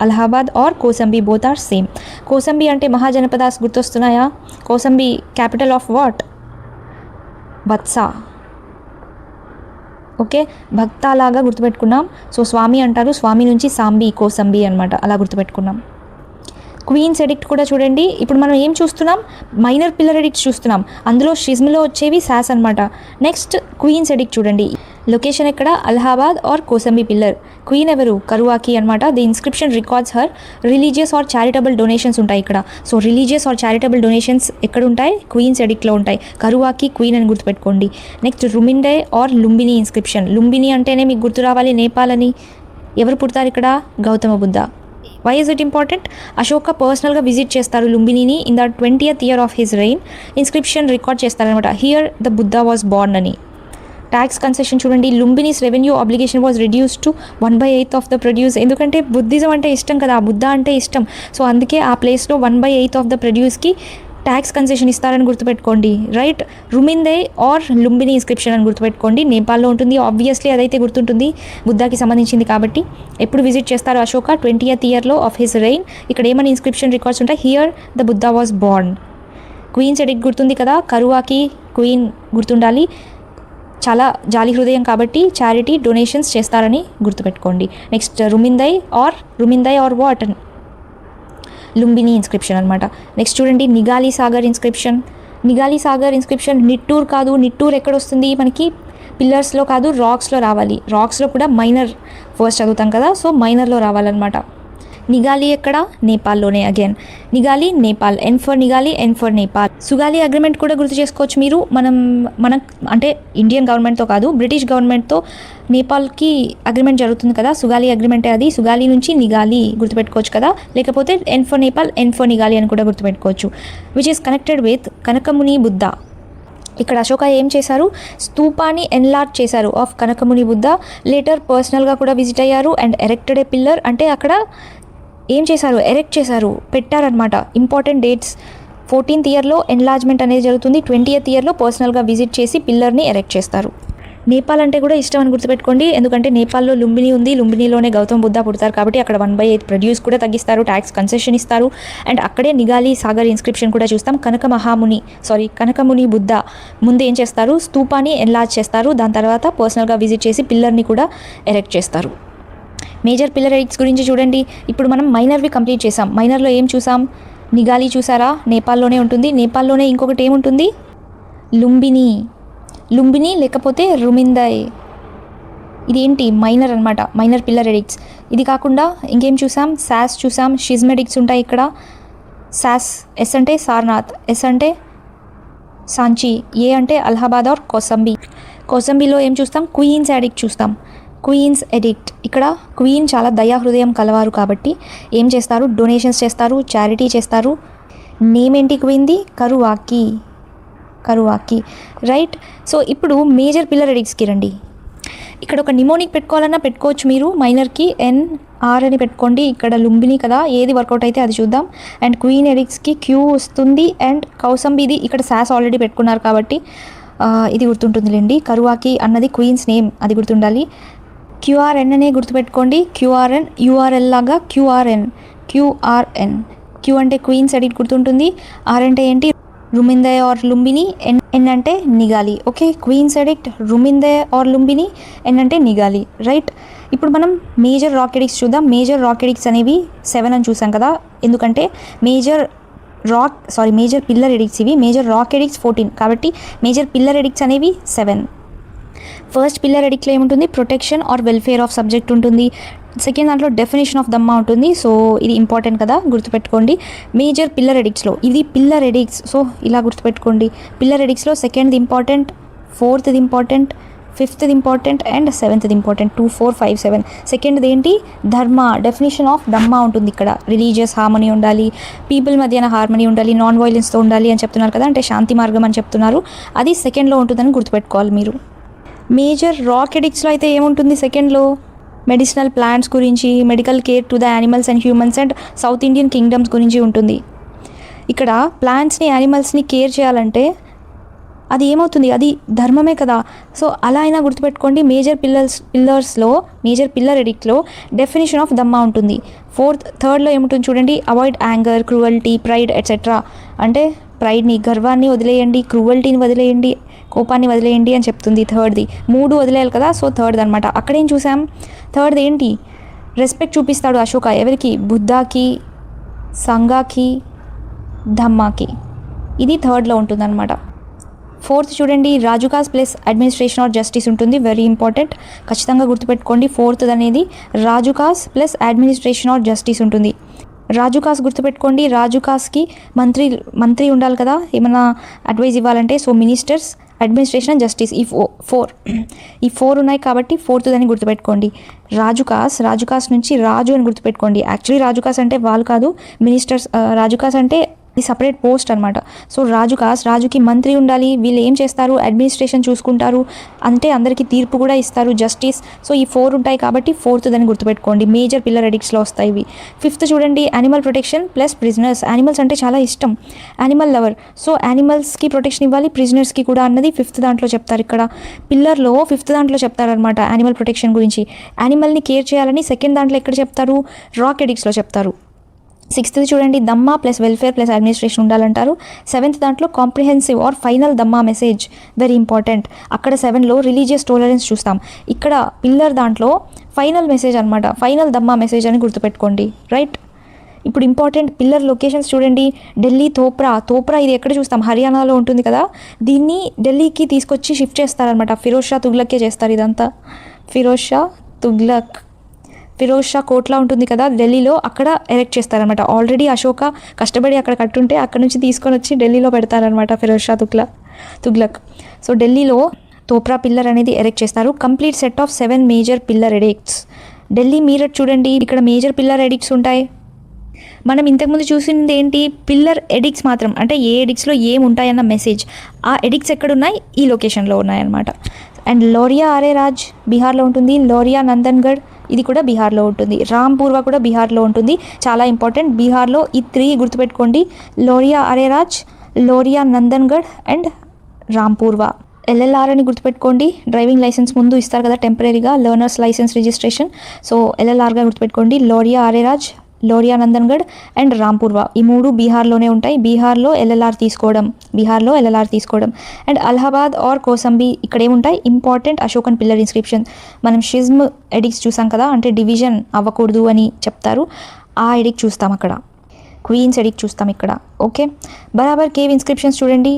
Allahabad or Kosambi both are same. Kosambi అంటే మహాజనపదాస్ గుర్తొస్తున్నాయా? Kosambi capital of what? Vatsa. Okay, భక్తా లాగా గుర్తుపెట్టుకున్నాం. సో స్వామి అంటారు, స్వామి నుంచి సాంబి, కోసంబి అనమాట, అలా గుర్తుపెట్టుకున్నాం. క్వీన్స్ ఎడిక్ట్ కూడా చూడండి. ఇప్పుడు మనం ఏం చూస్తున్నాం, మైనర్ పిల్లర్ ఎడిక్ట్స్ చూస్తున్నాం. అందులో షిజ్మ్లో వచ్చేవి సాస్ అనమాట. నెక్స్ట్ క్వీన్స్ ఎడిక్ట్ చూడండి. లొకేషన్ ఎక్కడ, Allahabad or Kosambi pillar. Queen ఎవరు, కరువాకి అనమాట. The inscription records her religious or charitable donations ఉంటాయి ఇక్కడ. So religious or charitable donations ఎక్కడ ఉంటాయి, క్వీన్స్ ఎడిక్ట్లో ఉంటాయి. కరువాకి క్వీన్ అని గుర్తుపెట్టుకోండి. Next Rummindei or Lumbini inscription. Lumbini అంటేనే మీకు గుర్తు రావాలి నేపాల్ అని. ఎవరు పుడతారు ఇక్కడ, Gautama Buddha. Why is it important? Ashoka పర్సనల్గా విజిట్ చేస్తారు లుంబినిని in the 20th year of his reign. Inscription record చేస్తారనమాట, here the Buddha was born అని. ట్యాక్స్ కన్సెషన్ చూడండి. Lumbini's revenue obligation was reduce to 1/8 of the produce. ఎందుకంటే బుద్ధిజం అంటే ఇష్టం కదా, బుద్ధ అంటే ఇష్టం. సో అందుకే ఆ ప్లేస్లో 1/8 ఆఫ్ ద ప్రొడ్యూస్కి ట్యాక్స్ కన్సెషన్ ఇస్తారని గుర్తుపెట్టుకోండి. రైట్, రుమిందే ఆర్ లుంబిని ఇన్స్క్రిప్షన్ అని గుర్తుపెట్టుకోండి. నేపాల్లో ఉంటుంది, ఆబ్వియస్లీ అదైతే గుర్తుంటుంది, బుద్ధాకి సంబంధించింది కాబట్టి. ఎప్పుడు విజిట్ చేస్తారు Ashoka, 20th year of his reign. ఇక్కడ ఏమని ఇన్స్క్రిప్షన్ రికార్డ్స్ ఉంటాయి, here the Buddha was born. Queen's edict గుర్తుంది కదా, కరువాకి క్వీన్ గుర్తుండాలి. చాలా జాలి హృదయం కాబట్టి చారిటీ డొనేషన్స్ చేస్తారని గుర్తుపెట్టుకోండి. Next Rummindei or what, Lumbini inscription అనమాట. నెక్స్ట్ చూడండి, నిగాలి సాగర్ ఇన్స్క్రిప్షన్. నిట్టూర్ కాదు, నిట్టూర్ ఎక్కడ వస్తుంది మనకి, పిల్లర్స్లో కాదు, రాక్స్లో రావాలి. రాక్స్లో కూడా మైనర్ ఫస్ట్ చదువుతాం కదా, సో మైనర్లో రావాలన్నమాట. నిగాలి ఎక్కడ, నేపాల్లోనే. Again Nigali, Nepal. N for Nigali, N for Nepal. Sugauli agreement కూడా గుర్తు చేసుకోవచ్చు మీరు. మన అంటే ఇండియన్ గవర్నమెంట్తో కాదు, బ్రిటిష్ గవర్నమెంట్తో నేపాల్కి అగ్రిమెంట్ జరుగుతుంది కదా, సుగాలి అగ్రిమెంటే అది. సుగాలి నుంచి నిగాలి గుర్తుపెట్టుకోవచ్చు కదా, లేకపోతే N for Nepal, N for Nigali అని కూడా గుర్తుపెట్టుకోవచ్చు. Which is connected with Kanakamuni Buddha. ఇక్కడ అశోక ఏం చేశారు, స్తూపాన్ని ఎన్లార్జ్ చేశారు ఆఫ్ కనకముని బుద్ధ. లేటర్ పర్సనల్గా కూడా విజిట్ అయ్యారు అండ్ ఎరెక్టెడ్ ఏ పిల్లర్. అంటే అక్కడ ఏం చేశారు, ఎరెక్ట్ చేశారు, పెట్టారనమాట. Important dates, 14th year enlargement అనేది జరుగుతుంది, 20th year పర్సనల్గా విజిట్ చేసి పిల్లర్ని ఎరెక్ట్ చేస్తారు. నేపాల్ అంటే కూడా ఇష్టం అని గుర్తుపెట్టుకోండి, ఎందుకంటే నేపాల్లో లుంబిని ఉంది, లుంబినిలోనే గౌతమ బుద్ధ పుడతారు కాబట్టి అక్కడ 1/8 ప్రొడ్యూస్ కూడా తగ్గిస్తారు, ట్యాక్స్ కన్సెషన్ ఇస్తారు. అండ్ అక్కడే నిగాలి సాగర్ ఇన్స్క్రిప్షన్ కూడా చూస్తాం. కనకముని బుద్ధ ముందు ఏం చేస్తారు, స్తూపాన్ని ఎన్లార్జ్ చేస్తారు, దాని తర్వాత పర్సనల్గా విజిట్ చేసి పిల్లర్ని కూడా ఎరెక్ట్ చేస్తారు. మేజర్ పిల్లర్ ఎడిక్ట్స్ గురించి చూడండి. ఇప్పుడు మనం మైనర్వి కంప్లీట్ చేసాం. మైనర్లో ఏం చూసాం, నిగాలి చూసారా, నేపాల్లోనే ఉంటుంది. నేపాల్లోనే ఇంకొకటి ఏముంటుంది, లుంబిని లేకపోతే రుమిందై. ఇదేంటి, మైనర్ అనమాట, మైనర్ పిల్లర్ ఎడిక్ట్స్. ఇది కాకుండా ఇంకేం చూసాం, సాస్ చూసాం, షిజ్మ్ ఎడిక్ట్స్ ఉంటాయి ఇక్కడ. సాస్, ఎస్ అంటే సారనాథ్, ఎస్ అంటే సాంచి, ఏ అంటే అలహాబాద్ ఆర్ కోసంబిలో ఏం చూస్తాం, క్వీన్స్ ఎడిక్ట్ చూస్తాం. క్వీన్స్ ఎడిక్ట్, ఇక్కడ క్వీన్ చాలా దయా హృదయం కలవారు కాబట్టి ఏం చేస్తారు, డొనేషన్స్ చేస్తారు, చారిటీ చేస్తారు. నేమ్ ఏంటి క్వీన్ది, కరువాకి. రైట్, సో ఇప్పుడు మేజర్ పిల్లర్ ఎడిక్ట్స్కి రండి. ఇక్కడ ఒక నిమోనిక్ పెట్టుకోవాలన్నా పెట్టుకోవచ్చు మీరు. మైనర్కి NR అని పెట్టుకోండి. ఇక్కడ లుంబిని కదా, ఏది వర్కౌట్ అయితే అది చూద్దాం. అండ్ క్వీన్ ఎడిక్ట్స్కి Q వస్తుంది. అండ్ కౌసంబిది ఇక్కడ సాస్ ఆల్రెడీ పెట్టుకున్నారు కాబట్టి ఇది గుర్తుంటుందిలేండి. కరువాకి అన్నది క్వీన్స్ నేమ్, అది గుర్తుండాలి. QRN అనే గుర్తుపెట్టుకోండి. QRN URL లాగా QRN. Q అంటే క్వీన్స్ ఎడిక్ట్ గుర్తుంటుంది. R అంటే ఏంటి, రుమిందే ఆర్ లుంబిని. N అంటే Nigali. Okay, queen's edict, Rummindei or Lumbini, N అంటే నిగాలి. రైట్, ఇప్పుడు మనం మేజర్ రాక్ ఎడిక్ట్స్ చూద్దాం. మేజర్ రాక్ ఎడిక్ట్స్ అనేవి 7 అని చూసాం కదా, ఎందుకంటే మేజర్ పిల్లర్ ఎడిక్ట్స్ ఇవి. మేజర్ రాక్ ఎడిక్ట్స్ 14 కాబట్టి మేజర్ పిల్లర్ ఎడిక్ట్స్ అనేవి 7. ఫస్ట్ పిల్లర్ ఎడిక్ట్లో ఏముంటుంది, protection are welfare of subject ఉంటుంది. సెకండ్ దాంట్లో డెఫినేషన్ ఆఫ్ దమ్మా ఉంటుంది. సో ఇది ఇంపార్టెంట్ కదా, గుర్తుపెట్టుకోండి. మేజర్ పిల్లర్ ఎడిక్ట్స్లో ఇది పిల్లర్ ఎడిక్ట్స్, సో ఇలా గుర్తుపెట్టుకోండి. పిల్లర్ ఎడిక్ట్స్లో సెకండ్ది ఇంపార్టెంట్, 4th ఇంపార్టెంట్, ఫిఫ్త్ది ఇంపార్టెంట్ అండ్ సెవెంత్ది ఇంపార్టెంట్. 2, 4, 5, 7. సెకండ్ది ఏంటి? ధర్మ. డెఫినేషన్ ఆఫ్ ధమ్మ ఉంటుంది ఇక్కడ. రిలీజియస్ హార్మనీ ఉండాలి, పీపుల్ మధ్యన హార్మనీ ఉండాలి, నాన్ వైలెన్స్తో ఉండాలి అని చెప్తున్నారు కదా, అంటే శాంతి మార్గం అని చెప్తున్నారు. అది సెకండ్లో ఉంటుందని గుర్తుపెట్టుకోవాలి మీరు. మేజర్ రాక్ ఎడిక్ట్స్లో అయితే ఏముంటుంది సెకండ్లో? మెడిసినల్ ప్లాంట్స్ గురించి, medical care to the animals and humans and south Indian kingdoms గురించి ఉంటుంది. ఇక్కడ ప్లాంట్స్ని యానిమల్స్ని కేర్ చేయాలంటే అది ఏమవుతుంది? అది ధర్మమే కదా. సో అలా అయినా గుర్తుపెట్టుకోండి. మేజర్ పిల్లర్ ఎడిక్ట్లో డెఫినేషన్ ఆఫ్ ధమ్మ ఉంటుంది. థర్డ్లో ఏముంటుంది చూడండి, avoid anger, cruelty, pride etcetera. అంటే ప్రైడ్ని, గర్వాన్ని వదిలేయండి, క్రూవల్టీని వదిలేయండి, కోపాన్ని వదిలేయండి అని చెప్తుంది థర్డ్ది. 3 వదిలేయాలి కదా, సో థర్డ్ అనమాట. అక్కడేం చూసాం? థర్డ్ ఏంటి? రెస్పెక్ట్ చూపిస్తాడు అశోక. ఎవరికి? బుద్ధాకి, సంఘాకి, ధమ్మాకి. ఇది థర్డ్లో ఉంటుందన్నమాట. ఫోర్త్ చూడండి, రాజుకాస్ ప్లస్ అడ్మినిస్ట్రేషన్ ఆర్ జస్టిస్ ఉంటుంది. వెరీ ఇంపార్టెంట్, ఖచ్చితంగా గుర్తుపెట్టుకోండి. ఫోర్త్ అనేది రాజుకాస్ ప్లస్ అడ్మినిస్ట్రేషన్ ఆర్ జస్టిస్ ఉంటుంది. రాజుకాస్ గుర్తుపెట్టుకోండి. రాజుకాస్కి మంత్రి ఉండాలి కదా ఏమైనా అడ్వైజ్ ఇవ్వాలంటే. సో మినిస్టర్స్, అడ్మినిస్ట్రేషన్, జస్టిస్, ఈ ఫోర్ ఉన్నాయి కాబట్టి ఫోర్త్ అని గుర్తుపెట్టుకోండి. రాజుకాస్ నుంచి రాజు అని గుర్తుపెట్టుకోండి. యాక్చువల్లీ రాజుకాస్ అంటే వాళ్ళు కాదు, మినిస్టర్స్. రాజుకాస్ అంటే ఇది సపరేట్ పోస్ట్ అనమాట. సో రాజుకి మంత్రి ఉండాలి. వీళ్ళు ఏం చేస్తారు? అడ్మినిస్ట్రేషన్ చూసుకుంటారు, అంటే అందరికీ తీర్పు కూడా ఇస్తారు, జస్టిస్. సో ఈ 4 ఉంటాయి కాబట్టి ఫోర్త్ అని గుర్తుపెట్టుకోండి. మేజర్ పిల్లర్ ఎడిక్ట్స్లో వస్తాయి ఇవి. ఫిఫ్త్ చూడండి, animal protection plus prisoners. Animals అంటే చాలా ఇష్టం, యానిమల్ లవర్. సో యానిమల్స్కి ప్రొటెక్షన్ ఇవ్వాలి, ప్రిజనర్స్కి కూడా అన్నది ఫిఫ్త్ దాంట్లో చెప్తారు. ఇక్కడ పిల్లర్లో ఫిఫ్త్ దాంట్లో చెప్తారనమాట యానిమల్ ప్రొటెక్షన్ గురించి. యానిమల్ని కేర్ చేయాలని సెకండ్ దాంట్లో ఎక్కడ చెప్తారు? రాక్ ఎడిక్ట్స్లో చెప్తారు. సిక్స్త్ చూడండి, Dhamma plus welfare plus administration ఉండాలంటారు. సెవెంత్ దాంట్లో comprehensive or final Dhamma message, very important. అక్కడ 7లో రిలీజియస్ టాలరెన్స్ చూస్తాం. ఇక్కడ పిల్లర్ దాంట్లో ఫైనల్ మెసేజ్ అనమాట, ఫైనల్ దమ్మా మెసేజ్ అని గుర్తుపెట్టుకోండి. రైట్, ఇప్పుడు ఇంపార్టెంట్ పిల్లర్ లొకేషన్స్ చూడండి. ఢిల్లీ తోప్రా ఇది ఎక్కడ చూస్తాం? హర్యానాలో ఉంటుంది కదా. దీన్ని ఢిల్లీకి తీసుకొచ్చి షిఫ్ట్ చేస్తారనమాట. ఫిరోజ్ షా తుగ్లకే చేస్తారు ఇదంతా. ఫిరోజ్ షా కోట్లా ఉంటుంది కదా ఢిల్లీలో, అక్కడ ఎరెక్ట్ చేస్తారనమాట. ఆల్రెడీ అశోక కష్టపడి అక్కడ కట్టుంటే అక్కడ నుంచి తీసుకొని వచ్చి ఢిల్లీలో పెడతారనమాట ఫిరోజ్ షా తుగ్లక్. సో ఢిల్లీలో తోప్రా పిల్లర్ అనేది ఎరెక్ట్ చేస్తారు. Complete set of 7 major pillar addicts. Delhi Meerut చూడండి, ఇక్కడ మేజర్ పిల్లర్ ఎడిక్ట్స్ ఉంటాయి. మనం ఇంతకుముందు చూసింది ఏంటి? పిల్లర్ ఎడిక్ట్స్ మాత్రం, అంటే ఏ ఎడిక్ట్స్లో ఏముంటాయన్న మెసేజ్. ఆ ఎడిక్ట్స్ ఎక్కడున్నాయి? ఈ లొకేషన్లో ఉన్నాయన్నమాట. అండ్ లోరియా ఆరే రాజ్ బీహార్లో ఉంటుంది. లోరియా నందన్గఢ్ ఇది కూడా బీహార్లో ఉంటుంది. రాంపూర్వా కూడా బీహార్లో ఉంటుంది. చాలా ఇంపార్టెంట్. బీహార్లో ఈ 3 గుర్తుపెట్టుకోండి, Loria array Raj, Loria Nandangarh and Rampurva. LLR అని గుర్తుపెట్టుకోండి. డ్రైవింగ్ లైసెన్స్ ముందు ఇస్తారు కదా టెంపరీగా, లర్నర్స్ లైసెన్స్ రిజిస్ట్రేషన్. సో LLRగా గుర్తుపెట్టుకోండి. Loria array Raj, Loria Nandangarh and Rampurva, ఈ 3 బీహార్లోనే ఉంటాయి. బీహార్లో LLR తీసుకోవడం. అండ్ అలహాబాద్ ఆర్ కోసంబి ఇక్కడ ఏముంటాయి? Important Ashokan pillar inscription. మనం షిజ్మ్ ఎడిక్ట్స్ చూసాం కదా, అంటే డివిజన్ అవ్వకూడదు అని చెప్తారు. ఆ ఎడిక్ట్ చూస్తాం అక్కడ. క్వీన్స్ ఎడిక్ట్ చూస్తాం ఇక్కడ. ఓకే, బరాబర్ కేవ్ ఇన్స్క్రిప్షన్స్ చూడండి.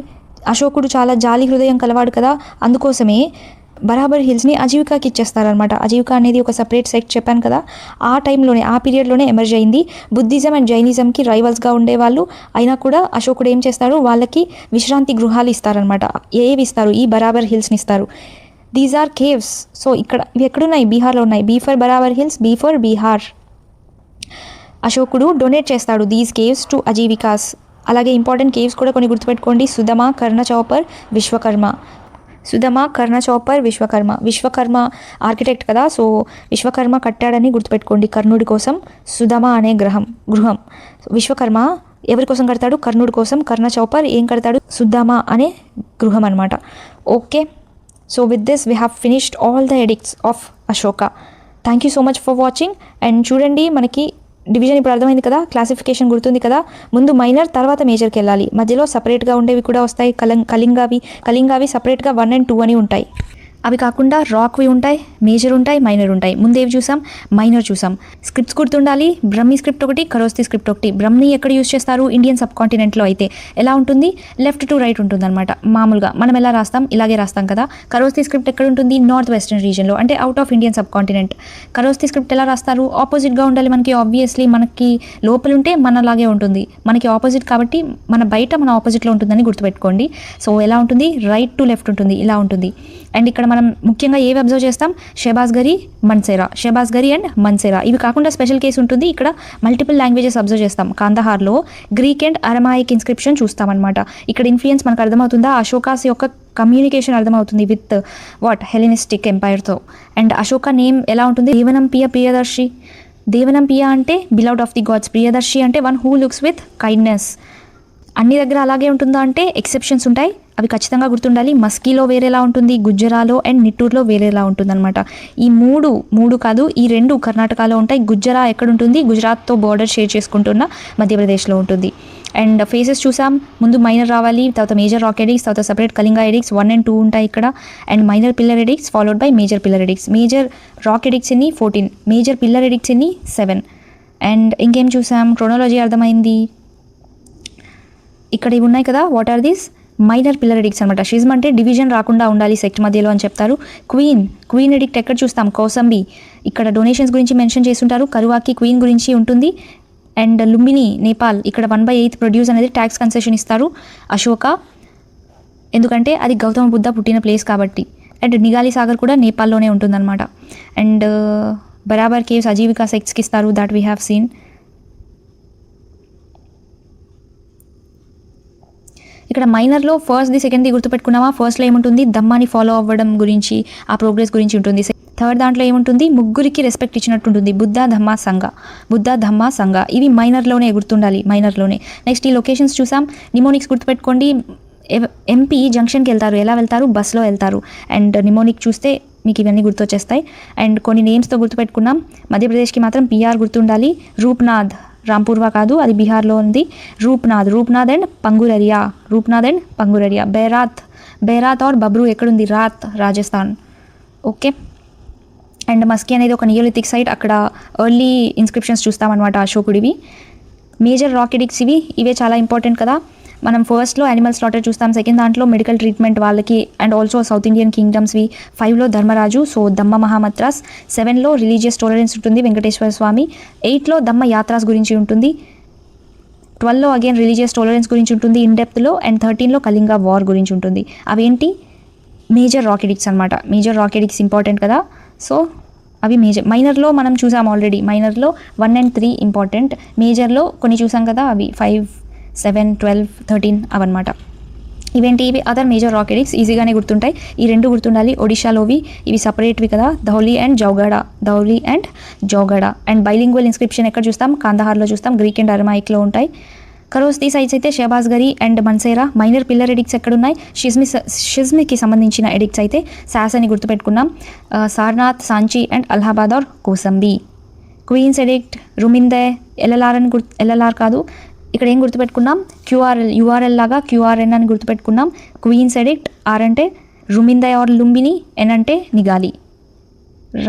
అశోకుడు చాలా జాలి హృదయం కలవాడు కదా, అందుకోసమే బరాబర్ హిల్స్ని అజీవికాకి ఇచ్చేస్తారనమాట. అజీవికా అనేది ఒక సపరేట్ సెక్ట్ చెప్పాను కదా, ఆ టైంలోనే, ఆ పీరియడ్లోనే ఎమర్జ్ అయింది. బుద్ధిజం అండ్ జైనిజంకి రైవల్స్గా ఉండేవాళ్ళు అయినా కూడా అశోకుడు ఏం చేస్తాడు? వాళ్ళకి విశ్రాంతి గృహాలు ఇస్తారనమాట. ఏవి ఇస్తారు? ఈ బరాబర్ హిల్స్ని ఇస్తారు. These are caves. సో ఇక్కడ ఇవి ఎక్కడున్నాయి? బీహార్లో ఉన్నాయి. బీ ఫర్ బరాబర్ హిల్స్, బీ ఫర్ బీహార్. అశోకుడు డొనేట్ చేస్తాడు దీస్ కేవ్స్ టు అజీవికాస్. అలాగే ఇంపార్టెంట్ కేవ్స్ కూడా కొన్ని గుర్తుపెట్టుకోండి. సుధమ, కర్ణ చౌపర్, విశ్వకర్మ ఆర్కిటెక్ట్ కదా, సో విశ్వకర్మ కట్టాడని గుర్తుపెట్టుకోండి కర్ణుడి కోసం. సుధమ అనే గృహం. విశ్వకర్మ ఎవరి కోసం కడతాడు? కర్ణుడి కోసం. కర్ణ చౌపర్ ఏం కడతాడు? సుధమ అనే గృహం అనమాట. Okay, so with this we have finished all the addicts of Ashoka. Thank you so much for watching. And చూడండి, మనకి డివిజన్ ఇప్పుడు అర్థమైంది కదా, క్లాసిఫికేషన్ గుర్తుంది కదా. ముందు మైనర్, తర్వాత మేజర్కి వెళ్ళాలి. మధ్యలో సపరేట్గా ఉండేవి కూడా వస్తాయి. కళింగావి సపరేట్గా 1 and 2 అని ఉంటాయి. అవి కాకుండా రాక్వి ఉంటాయి, మేజర్ ఉంటాయి, మైనర్ ఉంటాయి. ముందేవి చూసాం? మైనర్ చూసాం. స్క్రిప్ట్స్ గుర్తుండాలి. బ్రహ్మి స్క్రిప్ట్ ఒకటి, ఖరోస్తి స్క్రిప్ట్ ఒకటి. బ్రహ్మి ఎక్కడ యూజ్ చేస్తారు? ఇండియన్ సబ్ కాంటినెంట్లో అయితే ఎలా ఉంటుంది? లెఫ్ట్ టు రైట్ ఉంటుంది అనమాట. మామూలుగా మనం ఎలా రాస్తాం? ఇలాగే రాస్తాం కదా. ఖరోస్తి స్క్రిప్ట్ ఎక్కడ ఉంటుంది? నార్త్ వెస్టర్న్ రీజియన్లో, అంటే out of Indian subcontinent. Kharosthi script ఎలా రాస్తారు? ఆపోజిట్గా ఉండాలి మనకి. ఆబ్వియస్లీ మనకి లోపల ఉంటే మనలాగే ఉంటుంది, మనకి ఆపోజిట్ కాబట్టి మన బయట మన ఆపోజిట్లో ఉంటుందని గుర్తుపెట్టుకోండి. సో ఎలా ఉంటుంది? రైట్ టు లెఫ్ట్ ఉంటుంది, ఇలా ఉంటుంది. అండ్ ఇక్కడ మనం ముఖ్యంగా ఏవి అబ్జర్వ్ చేస్తాం, షెబాజ్ గరి అండ్ మన్సేరా. ఇవి కాకుండా స్పెషల్ కేసు ఉంటుంది, ఇక్కడ మల్టిపుల్ లాంగ్వేజెస్ అబ్జర్వ్ చేస్తాం. కాందహార్లో గ్రీక్ అండ్ అరమాయిక్ ఇన్స్క్రిప్షన్ చూస్తామన్నమాట. ఇక్కడ ఇన్ఫ్లుయెన్స్ మనకు అర్థమవుతుందా, అశోకాస్ యొక్క కమ్యూనికేషన్ అర్థమవుతుంది విత్ హెలెనిస్టిక్ ఎంపైర్తో. అండ్ అశోక నేమ్ ఎలా ఉంటుంది, దేవనంపియ అంటే beloved of the gods, Priyadarshi అంటే one who looks with kindness. అన్ని దగ్గర అలాగే ఉంటుందా అంటే ఎక్సెప్షన్స్ ఉంటాయి, అవి ఖచ్చితంగా గుర్తుండాలి. మస్కీలో వేరేలా ఉంటుంది, గుజ్జరాలో అండ్ నిట్టూర్లో వేరేలా ఉంటుంది అనమాట. ఈ మూడు కాదు, ఈ 2 కర్ణాటకలో ఉంటాయి. గుజ్జరా ఎక్కడ ఉంటుంది, గుజరాత్తో బార్డర్ షేర్ చేసుకుంటున్న మధ్యప్రదేశ్లో ఉంటుంది. అండ్ ఫేసెస్ చూసాం, ముందు మైనర్ రావాలి, తర్వాత మేజర్ రాక్ ఎడిక్స్, తర్వాత సపరేట్ కళింగ ఎడిక్స్ 1 and 2 ఉంటాయి ఇక్కడ. And minor pillar edicts followed by major pillar edicts. Major rock edicts ఎన్ని 14, మేజర్ పిల్లర్ ఎడిక్స్ ఎన్ని 7. అండ్ ఇంకేం చూసాం, క్రోనాలజీ అర్థమైంది. ఇక్కడ ఇవి ఉన్నాయి కదా, what are these, minor pillar edicts అనమాట. షిజ్మ్ అంటే డివిజన్ రాకుండా ఉండాలి సెక్ట్ మధ్యలో అని చెప్తారు. క్వీన్ ఎడిక్ట్ ఎక్కడ చూస్తాం, కౌసంబి. ఇక్కడ డొనేషన్స్ గురించి మెన్షన్ చేస్తుంటారు. కరువాకి క్వీన్ గురించి ఉంటుంది. అండ్ లుంబిని నేపాల్, ఇక్కడ 1/8 ప్రొడ్యూస్ అనేది ట్యాక్స్ కన్సెషన్ ఇస్తారు అశోక, ఎందుకంటే అది గౌతమ బుద్ధ పుట్టిన ప్లేస్ కాబట్టి. అండ్ నిగాలి సాగర్ కూడా నేపాల్లోనే ఉంటుందన్నమాట. అండ్ బరాబర్ కేవ్స్ అజీవికా సెక్ట్స్కి ఇస్తారు, దాట్ వీ హ్యావ్ సీన్. ఇక్కడ మైనర్లో ఫస్ట్ది సెకండ్ది గుర్తుపెట్టుకున్నామా, ఫస్ట్లో ఏముంటుంది, దమ్మాని ఫాలో అవ్వడం గురించి, ఆ ప్రోగ్రెస్ గురించి ఉంటుంది. థర్డ్ దాంట్లో ఏముంటుంది, ముగ్గురికి రెస్పెక్ట్ ఇచ్చినట్టు ఉంటుంది, బుద్ధ ధమ్మ సంఘ. ఇవి మైనర్లోనే గుర్తుండాలి, మైనర్లోనే. నెక్స్ట్ ఈ లొకేషన్స్ చూసాం, నిమోనిక్స్ గుర్తుపెట్టుకోండి. ఎంపీ జంక్షన్కి వెళ్తారు, ఎలా వెళ్తారు, బస్లో వెళ్తారు. అండ్ నిమోనిక్ చూస్తే మీకు ఇవన్నీ గుర్తొచ్చేస్తాయి. అండ్ కొన్ని నేమ్స్తో గుర్తుపెట్టుకున్నాం. మధ్యప్రదేశ్కి మాత్రం పిఆర్ గుర్తుండాలి. రూప్నాథ్, రాంపూర్వా కాదు, అది బీహార్లో ఉంది. రూప్నాథ్ అండ్ పంగురరియా. బేరాత్ ఆర్ బబ్రూ ఎక్కడుంది, రాజస్థాన్. ఓకే. అండ్ మస్కీ అనేది ఒక నియోలిథిక్ సైట్, అక్కడ ఎర్లీ ఇన్స్క్రిప్షన్స్ చూస్తామన్నమాట అశోకుడివి. మేజర్ రాక్ ఎడిక్ట్స్ ఇవే చాలా ఇంపార్టెంట్ కదా. మనం ఫస్ట్లో యానిమల్ స్లాటర్ చూస్తాం, సెకండ్ దాంట్లో మెడికల్ ట్రీట్మెంట్ వాళ్ళకి అండ్ ఆల్సో సౌత్ ఇండియన్ కింగ్డమ్స్వి, 5లో ధర్మరాజు, సో దమ్మ మహామత్రాస్, 7లో రిలీజియస్ టాలరెన్స్ ఉంటుంది, వెంకటేశ్వర స్వామి, 8లో దమ్మ యాత్రాస్ గురించి ఉంటుంది, 12లో అగైన్ రిలీజియస్ టాలరెన్స్ గురించి ఉంటుంది ఇన్ డెప్త్లో, అండ్ 13లో కళింగ వార్ గురించి ఉంటుంది. అవేంటి, మేజర్ రాక్ ఎడిక్ట్స్ అనమాట. మేజర్ రాక్ ఎడిక్ట్స్ ఇంపార్టెంట్ కదా, సో అవి మైనర్లో మనం చూసాం ఆల్రెడీ. మైనర్లో 1 and 3 ఇంపార్టెంట్, మేజర్లో కొన్ని చూసాం కదా, అవి 5, 7, 12, 13 అవన్నమాట. ఇవేంటి, ఇవి అదర్ మేజర్ రాక్ ఎడిక్ట్స్, ఈజీగానే గుర్తుంటాయి. ఈ 2 గుర్తుండాలి. ఒడిశాలోవి ఇవి సపరేట్వి కదా, Dhauli and Jaugada. And bilingual inscription ఎక్కడ చూస్తాం, కాందహార్లో చూస్తాం, గ్రీక్ అండ్ అరమాయిక్లో ఉంటాయి. ఖరోస్తి సైట్స్ అయితే Shahbaz Garhi and Mansehra. Minor pillar edicts ఎక్కడున్నాయి, షిజ్మికి సంబంధించిన ఎడిక్ట్స్ అయితే సాస్ అని గుర్తుపెట్టుకున్నాం, Sarnath, Sanchi and Allahabad or Kosambi. Queen's edict Rummindei, LLR కాదు, ఇక్కడ ఏం గుర్తుపెట్టుకున్నాం, యూఆర్ఎల్ లాగా క్యూఆర్ఎన్ అని గుర్తుపెట్టుకున్నాం. క్వీన్స్ ఎడిక్ట్, ఆర్ అంటే రుమిందే ఆర్ లుంబిని, ఎన్ అంటే నిగాలి,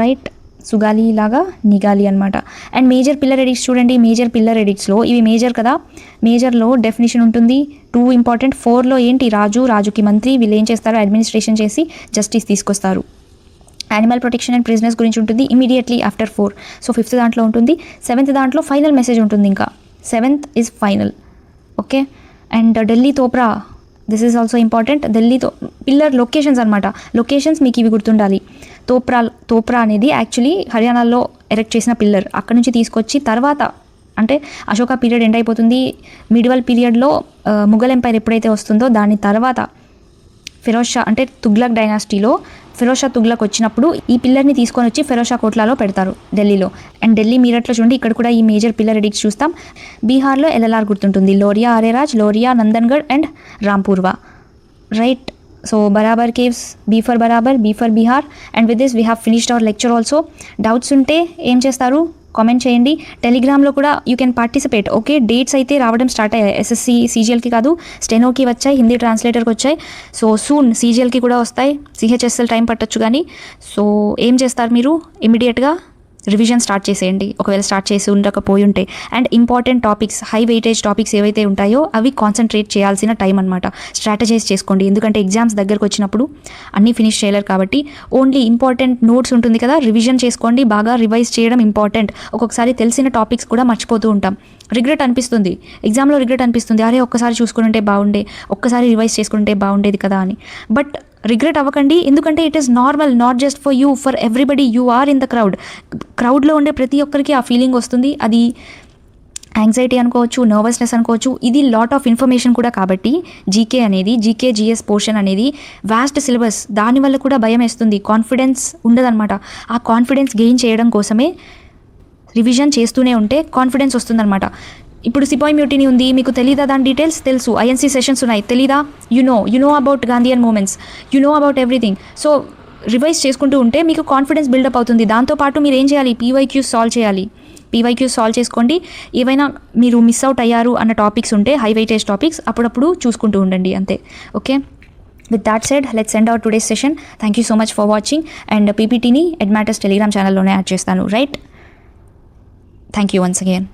రైట్, సుగాలి లాగా నిగాలి అనమాట. అండ్ మేజర్ పిల్లర్ ఎడిక్ట్స్ చూడండి, మేజర్ పిల్లర్ ఎడిక్ట్స్లో ఇవి మేజర్ కదా, మేజర్లో డెఫినేషన్ ఉంటుంది, 2 ఇంపార్టెంట్. 4లో ఏంటి, రాజుకి మంత్రి, వీళ్ళు ఏం చేస్తారు, అడ్మినిస్ట్రేషన్ చేసి జస్టిస్ తీసుకొస్తారు. యానిమల్ ప్రొటెక్షన్ అండ్ ప్రిజనర్స్ గురించి ఉంటుంది ఇమీడియట్లీ ఆఫ్టర్ 4, సో 5th దాంట్లో ఉంటుంది. 7th దాంట్లో ఫైనల్ మెసేజ్ ఉంటుంది, ఇంకా 7th is final. Okay. And Delhi Topra, this is also important. ఢిల్లీతో పిల్లర్ లొకేషన్స్ అనమాట, లొకేషన్స్ మీకు ఇవి గుర్తుండాలి. తోప్రా అనేది యాక్చువల్లీ హర్యానాలో ఎరెక్ట్ చేసిన పిల్లర్, అక్కడ నుంచి తీసుకొచ్చి తర్వాత అంటే అశోక పీరియడ్ ఎండ్ అయిపోతుంది, మిడివల్ పీరియడ్లో ముఘల్ ఎంపైర్ ఎప్పుడైతే వస్తుందో దాని తర్వాత ఫిరోజ్ షా అంటే తుగ్లక్ డైనాసిటీలో ఫిరోజ్ షా తుగ్లక్ వచ్చినప్పుడు ఈ పిల్లర్ని తీసుకొని వచ్చి ఫిరోజ్ షా కోట్లాలో పెడతారు ఢిల్లీలో. అండ్ ఢిల్లీ మీరట్లో చూడండి, ఇక్కడ కూడా ఈ మేజర్ పిల్లర్ ఎడిక్ట్స్ చూస్తాం. బీహార్లో ఎల్ఎల్ఆర్ గుర్తుంటుంది, Lauriya Areraj, Lauriya Nandangarh and Rampurva, right. So Barabar caves, B for Barabar, B for Bihar. And with this we have finished our lecture also. Doubts ఉంటే ఏం చేస్తారు, కామెంట్ చేయండి. టెలిగ్రామ్లో కూడా you can participate. Okay, dates అయితే రావడం స్టార్ట్ అయ్యాయి. ఎస్ఎస్సి సీజీఎల్కి కాదు, స్టెనోకి వచ్చాయి, హిందీ ట్రాన్స్లేటర్కి వచ్చాయి. సో సూన్ సీజీఎల్కి కూడా వస్తాయి, సిహెచ్ఎస్ఎల్ టైం పట్టొచ్చు కానీ. సో ఏం చేస్తారు మీరు, ఇమీడియట్గా రివిజన్ స్టార్ట్ చేసేయండి ఒకవేళ స్టార్ట్ చేసి ఉండకపోయి ఉంటే. And important topics, high weightage topics ఏవైతే ఉంటాయో అవి కాన్సన్ట్రేట్ చేయాల్సిన టైం అనమాట. స్ట్రాటజైజ్ చేసుకోండి, ఎందుకంటే ఎగ్జామ్స్ దగ్గరకు వచ్చినప్పుడు అన్నీ ఫినిష్ చేయలేరు కాబట్టి ఓన్లీ ఇంపార్టెంట్ నోట్స్ ఉంటుంది కదా, రివిజన్ చేసుకోండి. బాగా రివైజ్ చేయడం ఇంపార్టెంట్. ఒక్కొక్కసారి తెలిసిన టాపిక్స్ కూడా మర్చిపోతూ ఉంటాం, రిగ్రెట్ అనిపిస్తుంది, ఎగ్జామ్లో రిగ్రెట్ అనిపిస్తుంది, అరే ఒక్కసారి చూసుకుంటే బాగుండే, ఒక్కసారి రివైజ్ చేసుకుంటే బాగుండేది కదా అని. బట్ రిగ్రెట్ అవ్వకండి, ఎందుకంటే it is normal, not just for you, for everybody. You are in the క్రౌడ్లో ఉండే ప్రతి ఒక్కరికి ఆ ఫీలింగ్ వస్తుంది. అది యాంగ్జైటీ అనుకోవచ్చు, నర్వస్నెస్ అనుకోవచ్చు. ఇది లాట్ ఆఫ్ ఇన్ఫర్మేషన్ కూడా. కాబట్టి జీకే జిఎస్ పోర్షన్ అనేది వాస్ట్ సిలబస్, దానివల్ల కూడా భయం వేస్తుంది, కాన్ఫిడెన్స్ ఉండదన్నమాట. ఆ కాన్ఫిడెన్స్ గెయిన్ చేయడం కోసమే రివిజన్ చేస్తూనే ఉంటే కాన్ఫిడెన్స్ వస్తుందన్నమాట. ఇప్పుడు సిపాయి మ్యూటినీ ఉంది, మీకు తెలీదా దాని డీటెయిల్స్? తెలుసు. ఐఎన్సీ సెషన్స్ ఉన్నాయి, తెలీదా? You know about Gandhian movements, you know about everything. So revise చేసుకుంటూ ఉంటే మీకు కాన్ఫిడెన్స్ బిల్డప్ అవుతుంది. దాంతోపాటు మీరు ఏం చేయాలి? పీవైక్యూస్ సాల్వ్ చేయాలి. పీవైక్యూస్ సాల్వ్ చేసుకోండి. ఏవైనా మీరు మిస్ అవుట్ అయ్యారు అన్న టాపిక్స్ ఉంటే, హై వెయిటేజ్ టాపిక్స్, అప్పుడప్పుడు చూసుకుంటూ ఉండండి అంతే. Okay, with that said, let's end our today's session. Thank you so much for watching. And పీపీటీని ఎడ్మాటర్స్ టెలిగ్రామ్ ఛానల్లోనే యాడ్ చేస్తాను, right? Thank you once again.